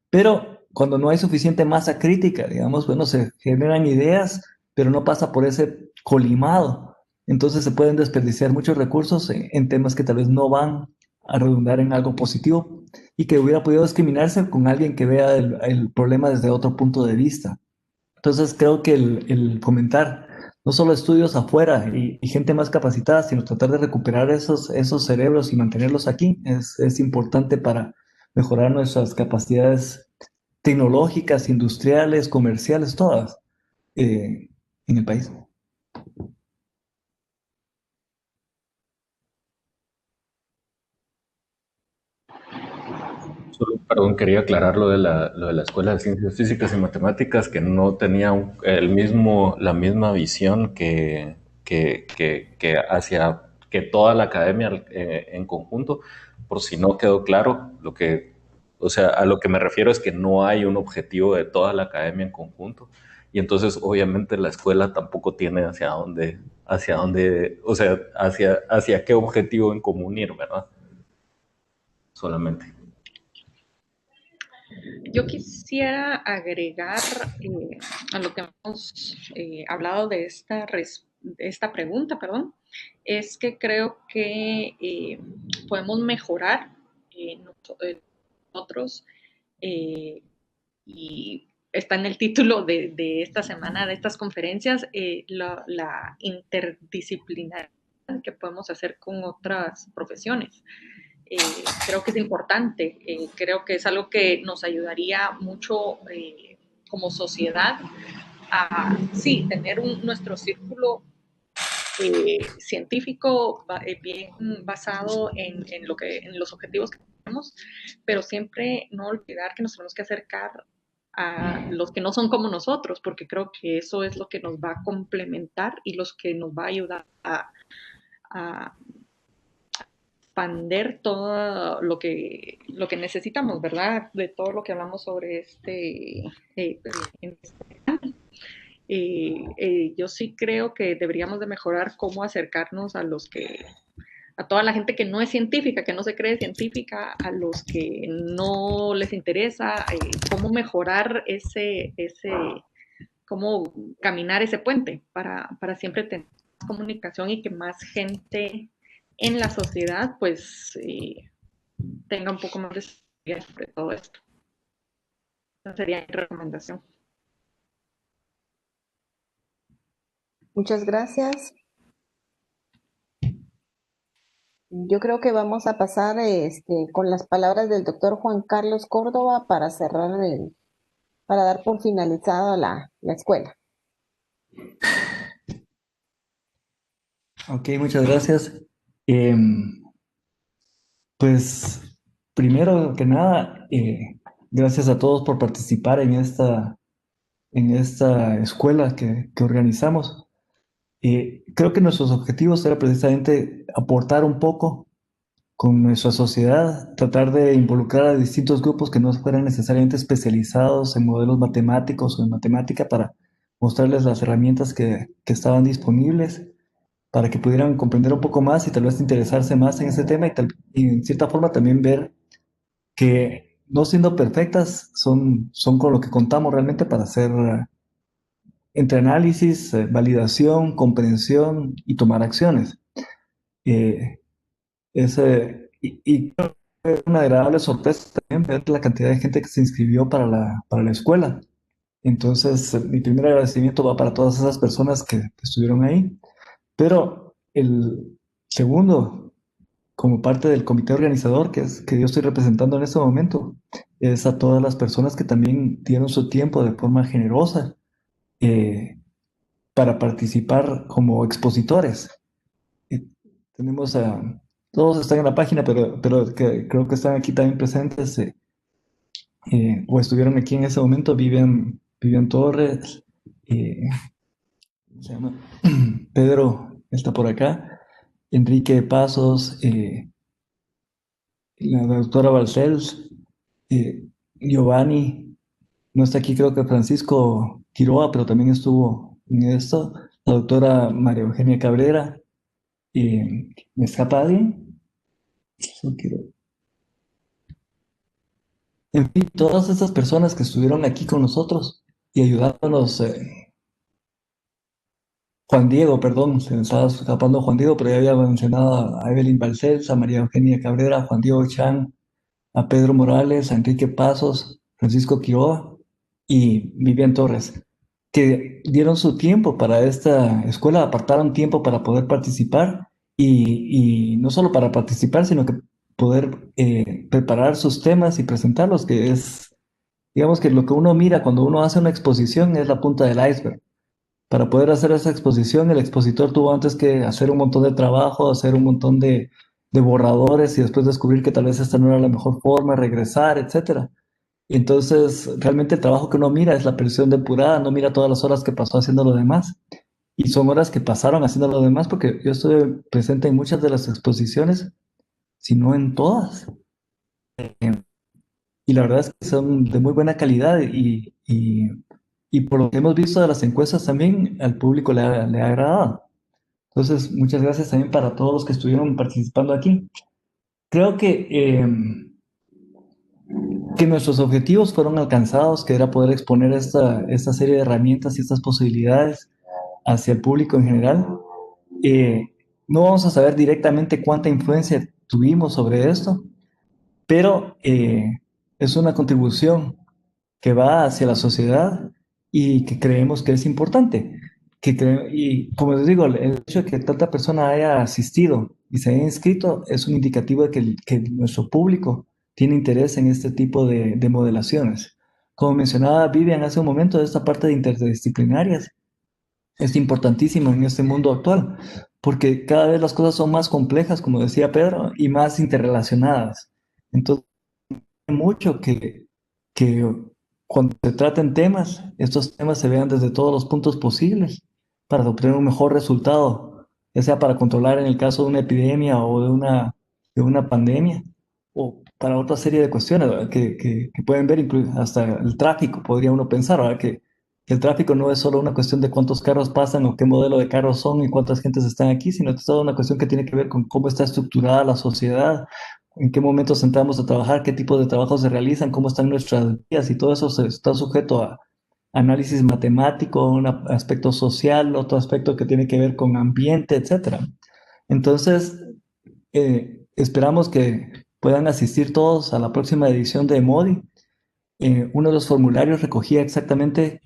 Pero cuando no hay suficiente masa crítica, digamos, bueno, se generan ideas, pero no pasa por ese colimado. Entonces se pueden desperdiciar muchos recursos en temas que tal vez no van a redundar en algo positivo y que hubiera podido discriminarse con alguien que vea el problema desde otro punto de vista. Entonces creo que el fomentar no solo estudios afuera y gente más capacitada, sino tratar de recuperar esos cerebros y mantenerlos aquí es importante para mejorar nuestras capacidades tecnológicas, industriales, comerciales, todas en el país. Solo, perdón, quería aclarar lo de la Escuela de Ciencias Físicas y Matemáticas, que no tenía la misma visión que hacia que toda la academia en conjunto. Por si no quedó claro, o sea, a lo que me refiero es que no hay un objetivo de toda la academia en conjunto. Y entonces, obviamente, la escuela tampoco tiene hacia dónde, o sea, hacia qué objetivo en común ir, ¿verdad? Solamente. Yo quisiera agregar a lo que hemos hablado de esta pregunta, perdón, es que creo que podemos mejorar nosotros y está en el título de esta semana, de estas conferencias, la interdisciplinaridad que podemos hacer con otras profesiones. Creo que es importante, creo que es algo que nos ayudaría mucho como sociedad a, sí, tener nuestro círculo científico bien basado en los objetivos que tenemos, pero siempre no olvidar que nos tenemos que acercar a los que no son como nosotros, porque creo que eso es lo que nos va a complementar y los que nos va a ayudar a expander todo lo que necesitamos, ¿verdad? De todo lo que hablamos sobre yo sí creo que deberíamos de mejorar cómo acercarnos a toda la gente que no es científica, que no se cree científica, a los que no les interesa, cómo mejorar cómo caminar ese puente para siempre tener comunicación y que más gente en la sociedad pues tenga un poco más de seguridad sobre todo esto. Esa sería mi recomendación. Muchas gracias. Yo creo que vamos a pasar con las palabras del doctor Juan Carlos Córdoba para cerrar para dar por finalizada la escuela. Ok, muchas gracias. Pues primero que nada, gracias a todos por participar en esta escuela que organizamos. Creo que nuestros objetivos era precisamente aportar un poco con nuestra sociedad, tratar de involucrar a distintos grupos que no fueran necesariamente especializados en modelos matemáticos o en matemática para mostrarles las herramientas que estaban disponibles para que pudieran comprender un poco más y tal vez interesarse más en ese tema y en cierta forma también ver que no siendo perfectas son con lo que contamos realmente para hacer entre análisis, validación, comprensión y tomar acciones. Eh, y creo que fue una agradable sorpresa también ver la cantidad de gente que se inscribió para la escuela. Entonces, mi primer agradecimiento va para todas esas personas que estuvieron ahí. Pero el segundo, como parte del comité organizador que yo estoy representando en este momento, es a todas las personas que también dieron su tiempo de forma generosa para participar como expositores. Tenemos todos están en la página, pero creo que están aquí también presentes o estuvieron aquí en ese momento. Vivian Torres, ¿cómo se llama? Pedro está por acá, Enrique Pasos, la doctora Balcells, Giovanni, no está aquí, creo que Francisco Quiroa, pero también estuvo en esto, la doctora María Eugenia Cabrera, ¿me escapa alguien? En fin, todas estas personas que estuvieron aquí con nosotros y ayudándonos, Juan Diego, perdón, se me estaba escapando Juan Diego, pero ya había mencionado a Evelyn Balcells, a María Eugenia Cabrera, a Juan Diego Chan, a Pedro Morales, a Enrique Pasos, Francisco Quiroga y Vivian Torres, que dieron su tiempo para esta escuela, apartaron tiempo para poder participar y no solo para participar, sino que poder preparar sus temas y presentarlos, que es, digamos que lo que uno mira cuando uno hace una exposición es la punta del iceberg. Para poder hacer esa exposición, el expositor tuvo antes que hacer un montón de trabajo, hacer un montón de borradores y después descubrir que tal vez esta no era la mejor forma, regresar, etcétera. Y entonces, realmente el trabajo que uno mira es la presión depurada, no mira todas las horas que pasó haciendo lo demás. Y son horas que pasaron haciendo lo demás porque yo estuve presente en muchas de las exposiciones, si no en todas. Y la verdad es que son de muy buena calidad y por lo que hemos visto de las encuestas también al público le ha agradado. Entonces, muchas gracias también para todos los que estuvieron participando aquí. Creo que nuestros objetivos fueron alcanzados, que era poder exponer esta serie de herramientas y estas posibilidades hacia el público en general. Eh, no vamos a saber directamente cuánta influencia tuvimos sobre esto, pero es una contribución que va hacia la sociedad y que creemos que es importante. Y como les digo, el hecho de que tanta persona haya asistido y se haya inscrito es un indicativo de que nuestro público tiene interés en este tipo de modelaciones. Como mencionaba Vivian hace un momento, esta parte de interdisciplinarias es importantísimo en este mundo actual, porque cada vez las cosas son más complejas, como decía Pedro, y más interrelacionadas. Entonces, mucho que cuando se traten temas, estos temas se vean desde todos los puntos posibles para obtener un mejor resultado, ya sea para controlar en el caso de una epidemia o de una pandemia, o para otra serie de cuestiones, ¿verdad? Que pueden ver incluso hasta el tráfico, podría uno pensar, ¿verdad? Que el tráfico no es solo una cuestión de cuántos carros pasan o qué modelo de carros son y cuántas gentes están aquí, sino que es toda una cuestión que tiene que ver con cómo está estructurada la sociedad, en qué momentos entramos a trabajar, qué tipo de trabajos se realizan, cómo están nuestras vidas y todo eso está sujeto a análisis matemático, un aspecto social, otro aspecto que tiene que ver con ambiente, etcétera. Entonces, esperamos que puedan asistir todos a la próxima edición de Modi. Uno de los formularios recogía exactamente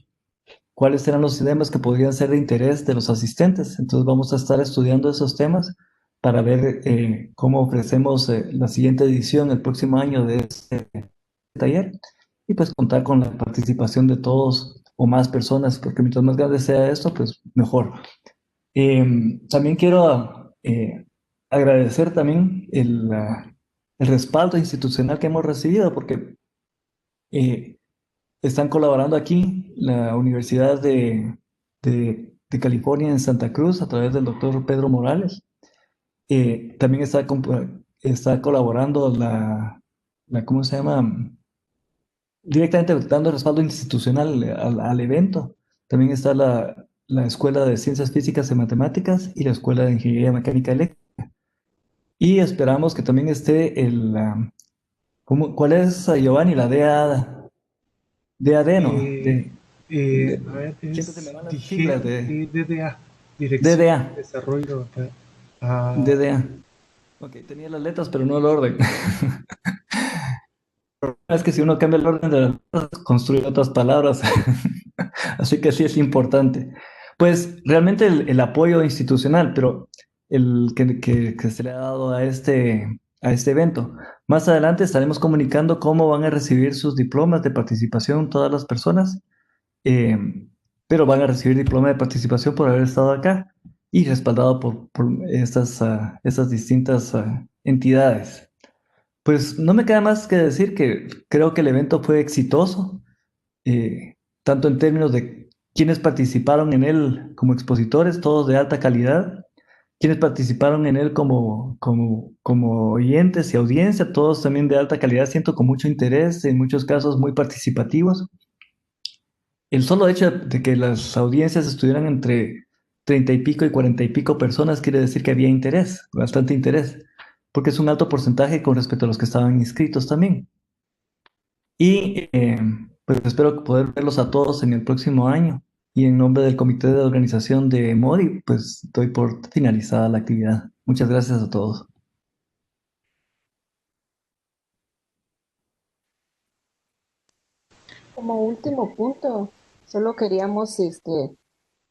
cuáles eran los temas que podrían ser de interés de los asistentes. Entonces vamos a estar estudiando esos temas para ver cómo ofrecemos la siguiente edición el próximo año de este taller y pues contar con la participación de todos o más personas, porque mientras más grande sea esto, pues mejor. También quiero agradecer también el respaldo institucional que hemos recibido, porque eh, están colaborando aquí la Universidad de California en Santa Cruz a través del doctor Pedro Morales. También está colaborando ¿cómo se llama? Directamente dando respaldo institucional al evento. También está la Escuela de Ciencias Físicas y Matemáticas y la Escuela de Ingeniería Mecánica Eléctrica. Y esperamos que también esté ¿cuál es, Giovanni? La DAD, ¿no? A ver, Siempre se me es van las siglas de DDA, Dirección DDA, de Desarrollo. Ah, DDA. Ok, tenía las letras, pero no el orden. Es que si uno cambia el orden de las letras, construye otras palabras. Así que sí es importante. Pues realmente el apoyo institucional, pero que se le ha dado a este evento. Más adelante estaremos comunicando cómo van a recibir sus diplomas de participación todas las personas, eh, pero van a recibir diploma de participación por haber estado acá y respaldado por estas distintas entidades. Pues no me queda más que decir que creo que el evento fue exitoso, tanto en términos de quienes participaron en él como expositores, todos de alta calidad, quienes participaron en él como oyentes y audiencia, todos también de alta calidad, siento con mucho interés, en muchos casos muy participativos. El solo hecho de que las audiencias estuvieran entre 30 y pico y 40 y pico personas quiere decir que había interés, bastante interés, porque es un alto porcentaje con respecto a los que estaban inscritos también. Y pues espero poder verlos a todos en el próximo año. Y en nombre del comité de organización de Modi, pues doy por finalizada la actividad. Muchas gracias a todos. Como último punto, solo queríamos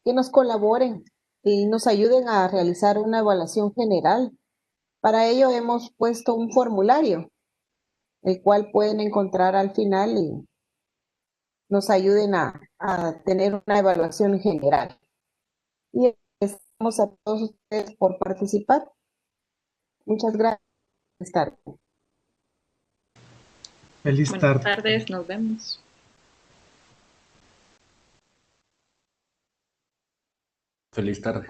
que nos colaboren y nos ayuden a realizar una evaluación general. Para ello hemos puesto un formulario, el cual pueden encontrar al final y nos ayuden a tener una evaluación general. Y agradecemos a todos ustedes por participar. Muchas gracias por estar. Feliz Buenas tarde. tardes, nos vemos. Feliz tarde.